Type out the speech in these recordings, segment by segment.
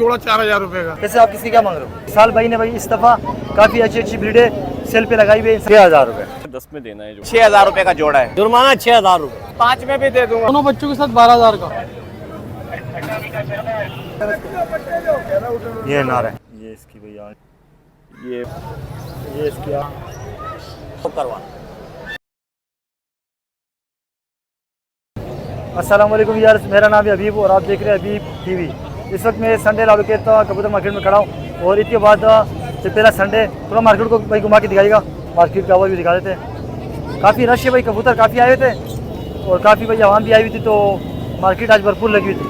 जोड़ा 4000 रुपए का। कैसे आप किसकी क्या मांग रहे हो? विशाल भाई ने भाई इस दफा काफी अच्छी अच्छी ब्रीडें सेल पे लगाई हुई है। 6000 रुपए 10 में देना है जो 6000 रुपए का जोड़ा है। जुर्माना 6000 रुपए। 5 में भी दे दूंगा। दोनों बच्चों के साथ 12000 का। ये नार है, ये इसकी भैया, ये इसकी करवा। अस्सलाम वालेकुम यार, मेरा नाम है अबीब और आप देख रहे हैं अबीब टीवी। इस वक्त मैं संडे लालू के कबूतर मार्केट में खड़ा हूँ और इसके बाद जब पहला संडे थोड़ा मार्केट को भाई घुमा के दिखाएगा, मार्केट का आवाज़ भी दिखा देते हैं। काफ़ी रश है भाई, कबूतर काफ़ी आए हुए थे और काफ़ी भाई आवाम भी आई हुई थी, तो मार्केट आज भरपूर लगी हुई थी।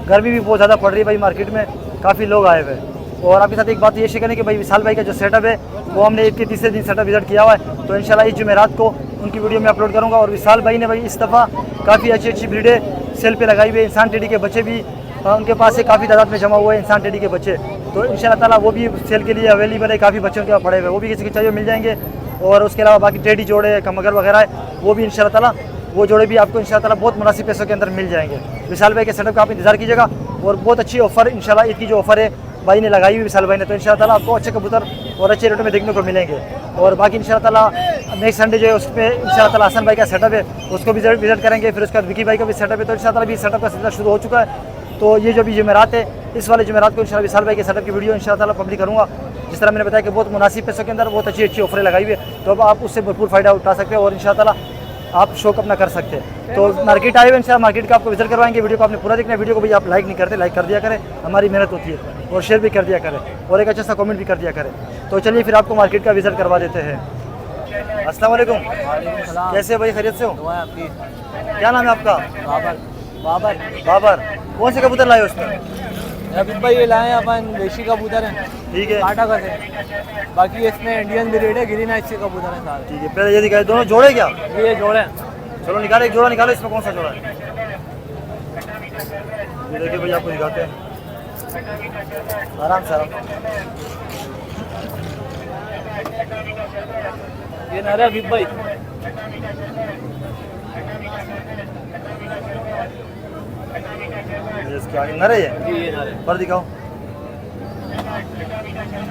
गर्मी भी बहुत ज़्यादा पड़ रही है भाई, मार्केट में काफ़ी लोग आए हुए हैं। और आपके साथ एक बात ये शेयर करें कि भाई विशाल भाई का जो सेटअप है वो हमने ईद के तीसरे दिन सेटअप विजिट किया हुआ है, तो इंशाल्लाह इस जुमेरात को उनकी वीडियो में अपलोड करूँगा। और विशाल भाई ने भाई इस दफ़ा काफ़ी अच्छी अच्छी ब्रीडें सेल पे लगाई हुई है। इंसान टेडी के बच्चे भी उनके पास से काफ़ी तादाद में जमा हुए हैं, इंसान टेडी के बच्चे, तो इंशाल्लाह ताला वो भी सेल के लिए अवेलेबल है। काफ़ी बच्चों के पास पड़े हुए, वो भी किसी को चाहिए मिल जाएंगे। और उसके अलावा बाकी टेडी जोड़े कमगर वगैरह है, वो भी इंशाल्लाह ताला वो जोड़े भी आपको इंशाल्लाह ताला बहुत मुनासिब पैसों के अंदर मिल जाएंगे। विशाल भाई के सेटअप का आप इंतजार कीजिएगा और बहुत अच्छी ऑफर इंशाल्लाह ईद की जो ऑफर है भाई ने लगाई हुई विशाल भाई ने, तो इंशाल्लाह ताला आपको अच्छे कबूतर और अच्छे रेटों में देखने को मिलेंगे। और बाकी इंशाल्लाह ताला नेक्स्ट संडे जो है उस पर इंशाल्लाह ताला हसन भाई का सेटअप है उसको भी विजिट करेंगे। फिर उसके बाद विकी भाई का भी सेटअप है, तो इंशाल्लाह ताला भी सेटअप का सिलसिला शुरू हो चुका है। तो ये जो भी जुमेरात है, इस वाले जुमेरात को इंशाल्लाह विशाल भाई के सेटअप की वीडियो इंशाल्लाह ताला पब्लिक करूँगा। जिस तरह मैंने बताया कि बहुत मुनासिब पैसों के अंदर बहुत अच्छी अच्छी ऑफरें लगाई हुई है, तो अब आप उससे भरपूर फ़ायदा उठा सकते हैं और इंशाल्लाह ताला आप शौक अपना कर सकते हैं। तो मार्केट आए हुए इंशाल्लाह मार्केट का आपको विजिट करवाएंगे। वीडियो को आपने पूरा देखना है, वीडियो को भी आप लाइक नहीं करते, लाइक कर दिया करें, हमारी मेहनत होती है, और शेयर भी कर दिया करें और एक अच्छा सा कमेंट भी कर दिया करें। तो चलिए फिर आपको मार्केट का विजिट करवा देते हैं। अस्सलाम वालेकुम, कैसे भाई, खैरियत से हो? क्या नाम है आपका? बाबर। बाबर, कौन से कबूतर लाए उसमें? अभी भाई ये लाए अपन देशी कबूतर हैं, ठीक है, काटा का है। बाकी इसमें इंडियन ब्रीड है, ग्रीन आइज के कबूतर हैं सारे। ठीक है, पहले ये दिखाए, दोनों जोड़े क्या? ये जोड़े हैं। चलो निकालो, एक जोड़ा निकालो, इसमें कौन सा जोड़ा है? ये देखिए भाई, आपको दिखाते हैं, आराम से आराम। ये नर है अभी भाई, इसके आगे नर है ये नर है। पर दिखाओ।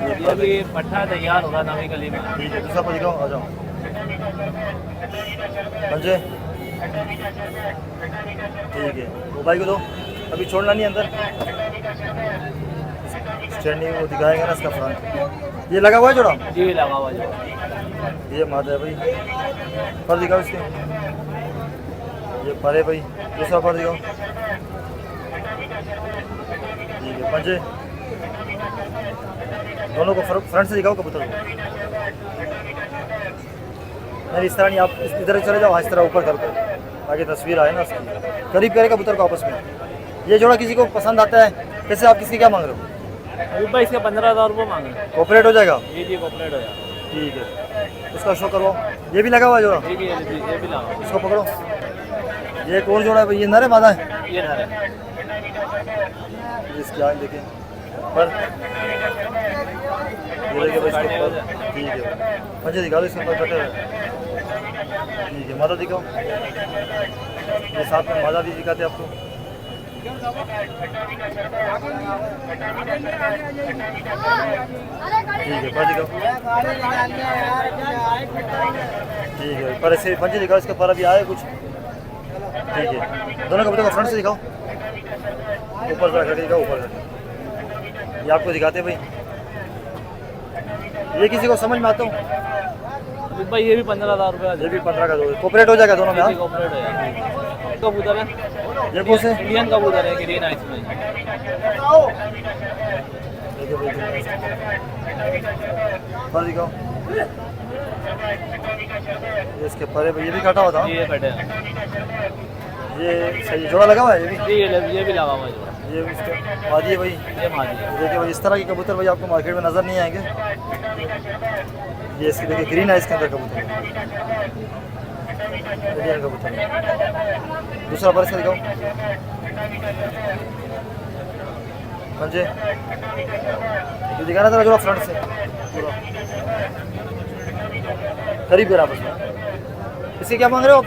ये अभी पट्टा तैयार होगा नवी गली में। ठीक है, दूसरा पर दिखाओ, आ जाओ पंजे। ठीक है, वो भाई को दो, अभी छोड़ना नहीं अंदर, स्टैंडिंग वो दिखाएगा ना इसका फ्रंट। ये लगा हुआ है जोड़ा? ये लगा हुआ है, ये मादा है भाई, पर दिखाओ इसके, ये पर है भाई, दूसरा पर दिखाओ। ठीक है, पंजे दोनों को फ्रंट से दिखाओ कबूतर को। नहीं इस तरह नहीं, आप इधर चले जाओ, इस तरह ऊपर करके ताकि तस्वीर आए ना उसकी, करीब करे कबूतर को आपस में। ये जोड़ा किसी को पसंद आता है, कैसे आप किसकी क्या मांग रहे हो? अभी भाई इसका 15,000 रुपये मांग रहे हैं। कोऑपरेट हो जाएगा? जी कोऑपरेट हो जाएगा। ठीक है, उसका शो करवाओ। ये भी लगा हुआ है जोड़ा? ये भी लगा। इसको पकड़ो। ये एक और जोड़ा है भाई, ये नर है मादा है? ये नर है। इसकी आँख देखें पर, ये देखिए भाई इसके ऊपर। ठीक है, पंजे दिखा दो इसके ऊपर कटे हुए। ठीक है, मादा दिखाओ, ये साथ में मादा भी दिखाते हैं आपको। ठीक है, पर दिखाओ। ठीक है, पर ऐसे पंजे दिखाओ, इसके पर अभी आए कुछ। ठीक है, दोनों कबूतर को फ्रंट से दिखाओ, ऊपर से करके दिखाओ, ऊपर करके। ये आपको दिखाते हैं भाई, ये किसी को समझ में आता हूँ भाई ये भी 15,000 रुपये। ये भी 15 का दो, कोऑपरेट हो जाएगा दोनों में? हाँ, कोऑपरेट हो जाएगा। कबूतर है, ये कौन से? इंडियन कबूतर है, ग्रीन आइज में। देखिए भाई, पर दिखाओ, ये इसके पर है भाई, ये भी काटा हुआ था। ये कटे हैं। ये सही जोड़ा लगा हुआ है? ये भी ये भी लगा हुआ है। ये इसका मादी है भाई, ये मादी है। देखिए भाई, इस तरह के कबूतर भाई आपको मार्केट में नज़र नहीं आएंगे। ये इसकी देखिए ग्रीन है, इसके अंदर कबूतर इंडियन कबूतर है। दूसरा पर इसका दिखाओ, पंजे ये दिखाना था जोड़ा फ्रंट से पूरा करीब है आपस में। इसके क्या मांग रहे हो आप?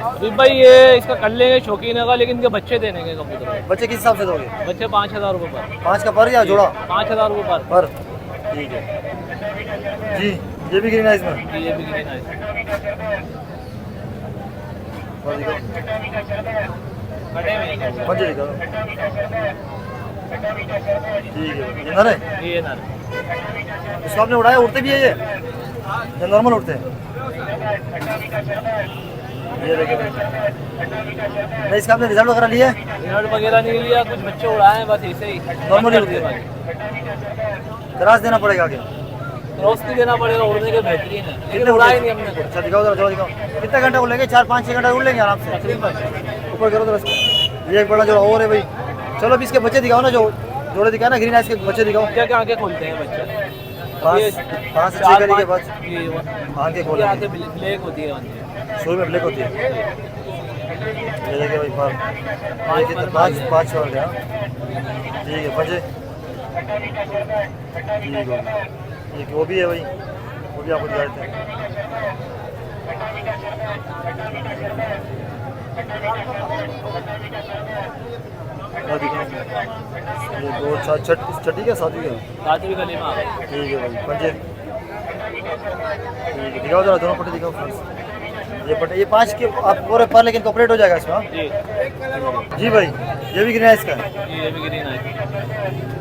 अभी भाई ये इसका कर लेंगे शौकीन का, लेकिन इनके बच्चे देने के कबूतर। बच्चे किस हिसाब से दोगे? बच्चे 5,000 रुपये पर। 5 का पर या जोड़ा? 5,000 रुपये पर। ठीक है जी। ये भी ग्रीन है इसमें? पर। ये भी ग्रीन है। और दिखाओ। कटे हुए हैं। पंजे दिखाओ। ठीक है। ये नर है? ये नर। इसको आपने उड़ाया, उड़ते भी है ये या नॉर्मल उड़ते हैं? ये देखिए नहीं, इसका आपने रिजल्ट वगैरह लिया है? रिजल्ट वगैरह नहीं लिया, कुछ बच्चे उड़ाए हैं बस ऐसे ही। नॉर्मल कर दिए उड़ते बाकी। क्रॉस देना पड़ेगा आगे? क्रॉस भी देना पड़ेगा, उड़ने के बेहतरीन है, लेकिन कितने उड़ाए नहीं हमने कुछ। अच्छा दिखाओ जरा, जोड़ा दिखाओ। कितना घंटा उड़ेंगे? 4-5-6 घंटा उड़ लेंगे आराम से? तकरीबन। ऊपर करो तो इसको। ये एक बड़ा जोड़ा और है भाई। चलो अभी इसके बच्चे दिखाओ ना, जो जोड़े दिखाए ना ग्रीन आइस के बच्चे दिखाओ। क्या क्या आंखें खोलते हैं बच्चे? 5 से 6 करी के बाद आंखें ये खोलेंगे। आंखें ब्लैक होती है। शुरू में ब्लैक होती है। ये देखिए भाई पर 5 और गया। ठीक है पंजे। ठीक है, ये वो भी है भाई, वो भी आपको दिखा देते हैं। और दिखाओ। ये 2 छठी क्या सातवीं है? सातवीं गली में आ गए। ठीक है भाई पंजे। ठीक है दिखाओ जरा, दोनों पट्टे दिखाओ फ्रेंड्स। ये पट्टे, ये 5 के आप पूरे पर, लेकिन कॉपरेट हो जाएगा इसमें? जी जी भाई। ये भी ग्रीन है इसका? ये भी ग्रीन है।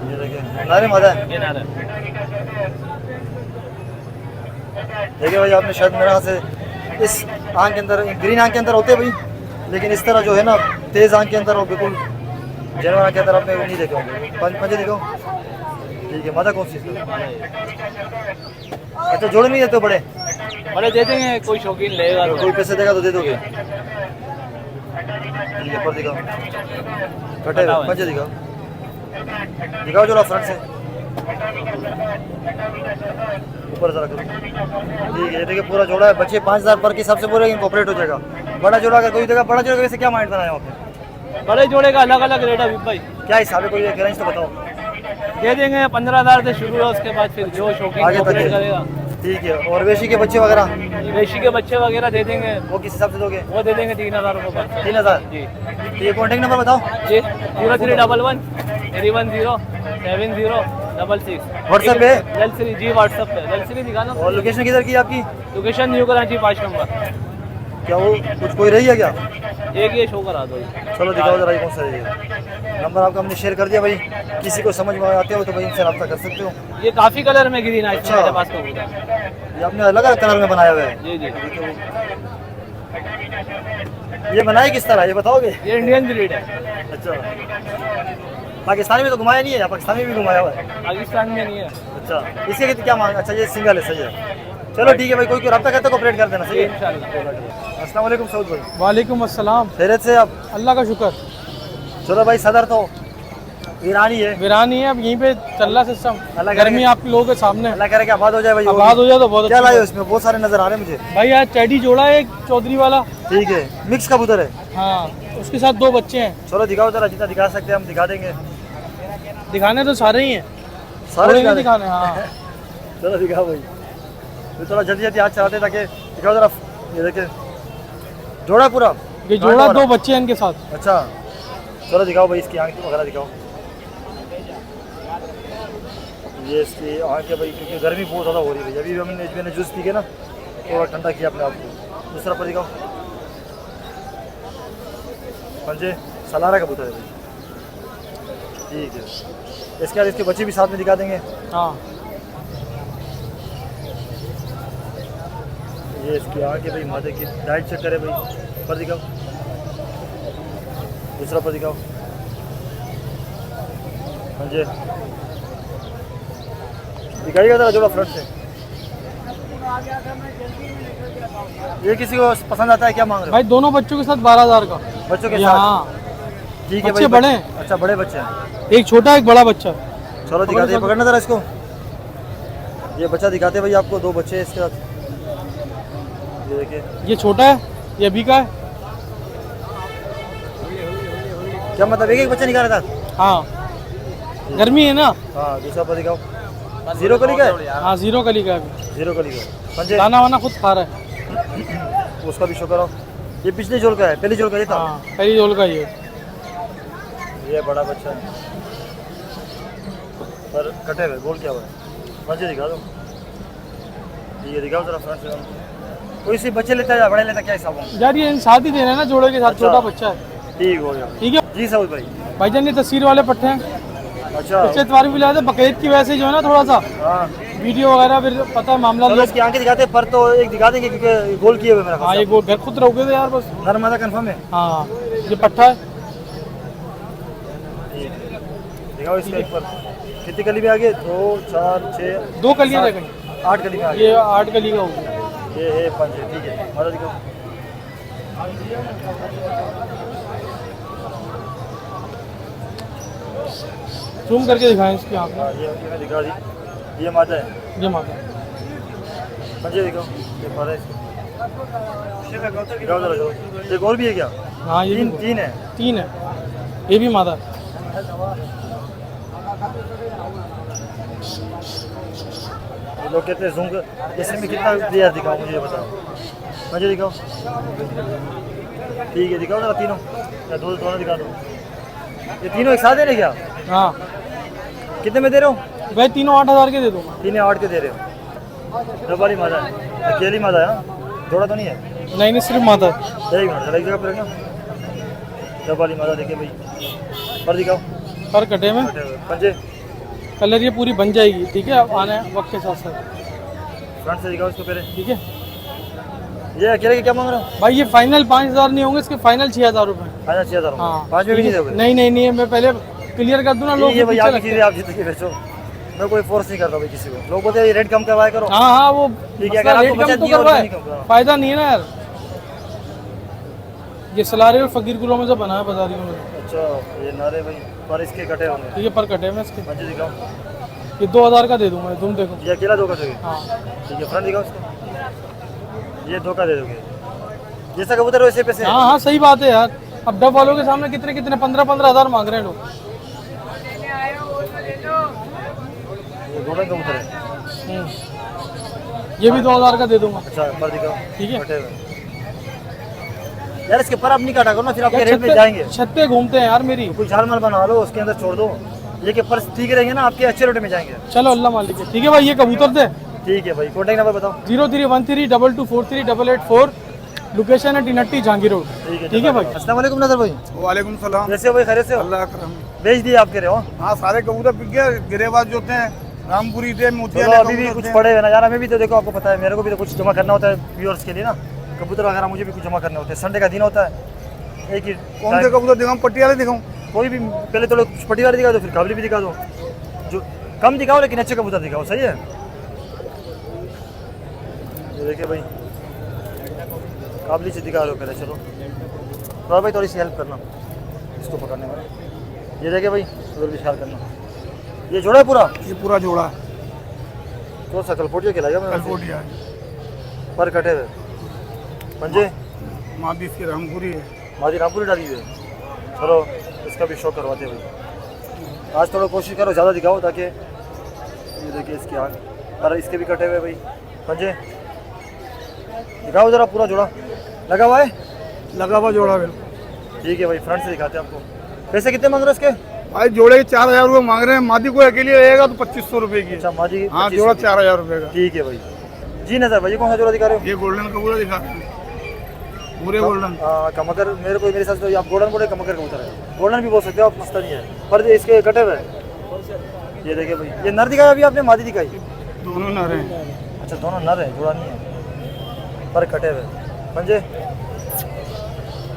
ये देखिए नारे मादा है। ये नर है। देखिए भाई, आपने शायद मेरे हाथ से इस आंख के अंदर, ग्रीन आंख के अंदर होते हैं भाई, लेकिन इस तरह जो है ना तेज आंख के अंदर वो बिल्कुल जानवर आंख के अंदर आपने नहीं देखे होंगे। पंजे दिखाओ। ठीक है, मादा कौन सी इसका? अच्छा जोड़े नहीं देते हो बड़े? बड़े दे देंगे, कोई शौकीन लेगा तो। कोई पैसे देगा तो दे दोगे? ठीक है, पर दिखाओ। कटे हुए पंजे दिखाओ। दिखाओ जोड़ा फ्रंट से ऊपर जरा करो। ठीक है, ये देखिए पूरा जोड़ा है। बच्चे 5,000 पर के हिसाब से बोले कॉपरेट हो जाएगा। बड़ा जोड़ा अगर कोई देगा, बड़ा जोड़ा वैसे क्या माइंड बनाया आपने? बड़े जोड़े का अलग अलग रेट है भाई। क्या हिसाब है, कोई एक रेंज तो बताओ। दे देंगे 15,000 से शुरू है, उसके बाद फिर जो शौकीन आगे तक कॉपरेट है। करेगा। ठीक है, और वेशी के बच्चे वगैरह वेशी के बच्चे वगैरह दे देंगे, वो किस हिसाब से दोगे? वो दे देंगे 3,000 रुपये पर। 3,000? जी ठीक है, कॉन्टेक्ट नंबर बताओ। जी 0311 310 7066। व्हाट्सएप पे? ललसरी जी, व्हाट्सएप पे ललसरी दिखाना। और लोकेशन किधर की है आपकी? Location new Karachi 5 number. क्या वो कुछ कोई रही है क्या? एक ये शो करा दो। चलो दिखाओ जरा, ये कौन सा है? नंबर आपका हमने शेयर कर दिया भाई, किसी को समझ में आते हो तो भाई इनसे रब्ता कर सकते हो। ये काफी कलर में ग्रीन है अच्छा। मेरे पास कबूतर। ये आपने अलग अलग कलर में बनाया हुआ है? जी जी। ये बनाए किस तरह, ये बताओगे? ये इंडियन ब्रीड है। अच्छा, पाकिस्तानी में तो घुमाया नहीं है, या पाकिस्तानी में भी घुमाया हुआ है? पाकिस्तान में नहीं है। अच्छा, इसके क्या मांग? अच्छा ये सिंगल है, सही है। चलो ठीक है भाई, कोई रब्ता करते कॉपरेट कर देना, सही है? इंशाल्लाह। अस्सलाम वालेकुम सऊद भाई। वालेकुम अस्सलाम। खैरियत से आप? अल्लाह का शुक्र। चलो भाई, सदर तो ईरानी है, वीरानी है, अब यहीं पे चल रहा सिस्टम। अल्लाह गर्मी करे। आप लोगों के सामने है। अल्लाह करे कि आबाद हो जाए भाई। आबाद हो जाए तो बहुत क्या अच्छा लाए हो है। इसमें? बहुत सारे नजर आ रहे हैं मुझे भाई आज चैडी जोड़ा है, एक चौधरी वाला। ठीक है, मिक्स कबूतर है। हाँ, उसके साथ 2 बच्चे हैं। चलो दिखाओ जरा, जितना दिखा सकते हैं हम दिखा देंगे। दिखाने तो सारे ही हैं, सारे थोड़े दिखा नहीं दें? दिखाने। हाँ चलो दिखाओ भाई, तो थोड़ा जल्दी जल्दी हाथ चलाते ताकि दिखाओ जरा। ये देखिए जोड़ा पूरा, ये जोड़ा 2 बच्चे हैं इनके साथ। अच्छा चलो दिखाओ भाई, इसकी आंखें वगैरह दिखाओ। ये इसकी आंखें भाई, क्योंकि गर्मी बहुत ज़्यादा हो रही है। अभी मैंने जूस पी के ना थोड़ा ठंडा किया अपने आप को। दूसरा पर दिखाओ। पंजे सलारा कबूतर है भाई। ठीक है, इसके बाद इसके बच्चे भी साथ में दिखा देंगे। हाँ, ये इसकी आंखें भाई, माथे की डाइट चेक करे भाई। पर दिखाओ, दूसरा पर दिखाओ। पंजे दिखाइएगा जरा जोड़ा फ्रंट से। ये किसी को पसंद आता है? क्या मांग रहे भाई दोनों बच्चों के साथ 12,000 का। हो? बच्चों के हाँ, साथ? ठीक है बच्चे भाई, बड़े हैं। अच्छा बड़े बच्चे हैं। एक छोटा एक बड़ा बच्चा। चलो दिखाते हैं, पकड़ना जरा इसको। ये बच्चा दिखाते हैं भाई आपको, 2 बच्चे हैं इसके साथ। ये देखिए, ये छोटा है, ये अभी का है। क्या मतलब एक एक बच्चा निकाल रहा था? हाँ, गर्मी है ना। हाँ, दूसरा पर दिखाओ। 0 कली का है? हाँ, 0 कली का है अभी। 0 कली का। पंजे दाना वाना खुद खा रहा है। उसका भी शो करो। ये पिछले जोल का है, पहली जोल का ये था। हाँ पहली जोल का ये। ये बड़ा बच्चा है पर कटे हुए, बोल क्या हुआ है? मुझे दिखा दो, ये दिखाओ जरा फ्रंट से। कोई सी बच्चे लेता है या बड़े लेता है, क्या हिसाब है? यार ये साथ ही देना है ना जोड़े के साथ, अच्छा। छोटा बच्चा है। ठीक हो गया ठीक है जी साउद भाई। भाईजान, ये तस्वीर वाले पट्टे हैं। अच्छा पिछले इतवार भी लाए थे, बकरीद की वजह से जो है ना थोड़ा सा हाँ, वीडियो वगैरह फिर पता है मामला चलो लोग। इसकी आंखें दिखाते हैं, पर तो एक दिखा देंगे क्योंकि गोल किए हुए मेरा हाँ ये घर खुद रहोगे थे यार बस। नरमादा कंफर्म है। हाँ ये पट्टा है। दिखाओ इसका एक पर कितनी कली में आ गए? 2 4 6 2 कलियां रह गई, 8 कली में आ गए। ये 8 कली का हो गया। ये है 5 है, ठीक है माता दिखाओ। जूम करके दिखाएं इसकी आँख में। हाँ, ये दिखा दी, ये माता है। ये माता पंजे दिखाओ, ये पर है इसका। दिखाओ जरा, दिखाओ। एक और भी है क्या? हाँ ये 3 है। 3 है, ये भी माता है। ये लोग कहते हैं जूम कर, इसमें कितना दिया दिखाओ मुझे, ये बताओ। मुझे दिखाओ, ठीक है दिखाओ जरा तीनों, या दोनों दिखा दो। ये तीनों एक साथ दे रहे क्या? हाँ कितने में दे रहे हो? भाई तीनों 8,000 के दे दूँगा। 3 8 के दे रहे हो। डबाली माता है, अकेली माता है, हाँ? जोड़ा तो नहीं है? नहीं नहीं सिर्फ माता है। एक मिनट जरा एक जगह पर रखना। डबाली माता देखिए भाई, पर दिखाओ। पर कटे में पंजे कलर ये पूरी बन जाएगी, ठीक है आने वक्त के साथ साथ। फ्रंट से दिखाओ इसको पहले। ठीक है ये अकेले के क्या मांग रहे हो? भाई, ये फाइनल 5,000 नहीं होंगे, इसके फाइनल 6,000 रुपये। 5,000 हाँ 5 में भी नहीं दोगे? नहीं नहीं नहीं, मैं पहले क्लियर कर दूँ ना, लोग ठीक है भाई, पीछे आपकी लगते चीज़ें हैं। आप जिंदगी बेचो, मैं कोई फोर्स नहीं करता भाई किसी को। लोग बोलते हैं रेट कम करवाया करो। हाँ हाँ वो ठीक है, मसला अगर आपको रेट कम बचत तो नहीं हो तो करवाए, नहीं कम करवाओ। फायदा नहीं है ना यार। ये सलारे और फकीर गुलों में से बना है बाजारियों में। अच्छा ये नारे भाई, पर इसके कटे होंगे। ठीक है पर कटे में इसके, पंजे दिखाओ। ये 2,000 का दे दूंगा, तुम देखो। ये अकेला 2 का दोगे? हाँ ठीक है फ्रंट दिखाओ इसको, ये 2 का दे दोगे। जैसा कबूतर वैसे पैसे। हाँ हाँ सही बात है यार। अब डब वालों के सामने कितने कितने 15,000 मांग रहे हैं लोग। ये गोल्डन कबूतर है। ये भी 2,000 का दे दूंगा। अच्छा पर दिखाओ, ठीक है। कटे हुए। यार इसके पर आप नहीं काटा करो ना, फिर आपके यार रेट में जाएंगे। छत पे घूमते हैं यार मेरी। कोई झाल माल बना लो, उसके अंदर छोड़ दो, ये के पर ठीक रहेंगे ना, आपके अच्छे रेट में जाएंगे। चलो अल्लाह मालिक है। ठीक है भाई, ये कबूतर थे। ठीक है भाई, कॉन्टैक्ट नंबर बताओ। 031322438884, लोकेशन है टिनट्टी जहांगीर रोड। ठीक है भाई। अस्सलाम वालेकुम नजर भाई, वालेकुम सलाम। कैसे हो भाई? खैरियत से हो? अल्लाह करम। बेच दिए आप कह रहे हो? हाँ सारे कबूतर बिक गए, गिरेबाज जो होते हैं रामपुरी थे, मोतिया चलो अभी भी कुछ पड़े हुए ना यार, हमें भी तो देखो, आपको पता है मेरे को भी तो कुछ जमा करना होता है व्यूअर्स के लिए ना, कबूतर वगैरह मुझे भी कुछ जमा करने होते हैं। संडे का दिन होता है, एक ही कौन से कबूतर दिखाऊं? पटियाले दिखाऊं? कोई भी पहले थोड़ा पट्टी वाले दिखा दो, फिर काबली भी दिखा दो, जो कम दिखाओ लेकिन अच्छे कबूतर दिखाओ, सही है? ये देखिए भाई, काबली से दिखा रहे हो पहले, चलो थोड़ा भाई थोड़ी सी हेल्प करना इसको पकड़ने में। ये देखिए भाई, उधर भी ख्याल करना। ये जोड़ा है पूरा? ये पूरा जोड़ा है, तो सा कलपोटिया खिलाएगा मैं कलकोटिया है, पर कटे हुए पंजे, मादी की रामपुरी है। मादी रामपुरी डाली हुई है। चलो इसका भी शौक करवाते हैं भाई, आज थोड़ा कोशिश करो ज़्यादा दिखाओ, ताकि ये देखिए इसकी आँख, और इसके भी कटे हुए भाई पंजे दिखाओ जरा, पूरा जोड़ा लगा हुआ है? लगा हुआ जोड़ा है। ठीक है भाई, फ्रंट से दिखाते हैं आपको। पैसे कितने मांग रहे हो इसके? भाई जोड़े के 4,000 रुपये मांग रहे हैं, मादी को अकेले रहेगा तो 2,500 रुपये की। अच्छा मादी, हाँ 25 जोड़ा रुपये। 4,000 रुपये का। ठीक है भाई जी। नजर भाई, ये कौन सा जोड़ा दिखा रहे हो? ये गोल्डन कबूतर दिखाते हैं, पूरे गोल्डन। कमकर, मेरे हिसाब से आप गोल्डन बोले, कमकर कबूतर है, गोल्डन भी बोल सकते हो आप, मस्ता नहीं है, पर इसके कटे हुए हैं। ये देखिए भाई, ये नर दिखाया अभी आपने, मादी दिखाई? दोनों नर हैं। अच्छा दोनों नर है, जोड़ा नहीं है, पर कटे हुए पंजे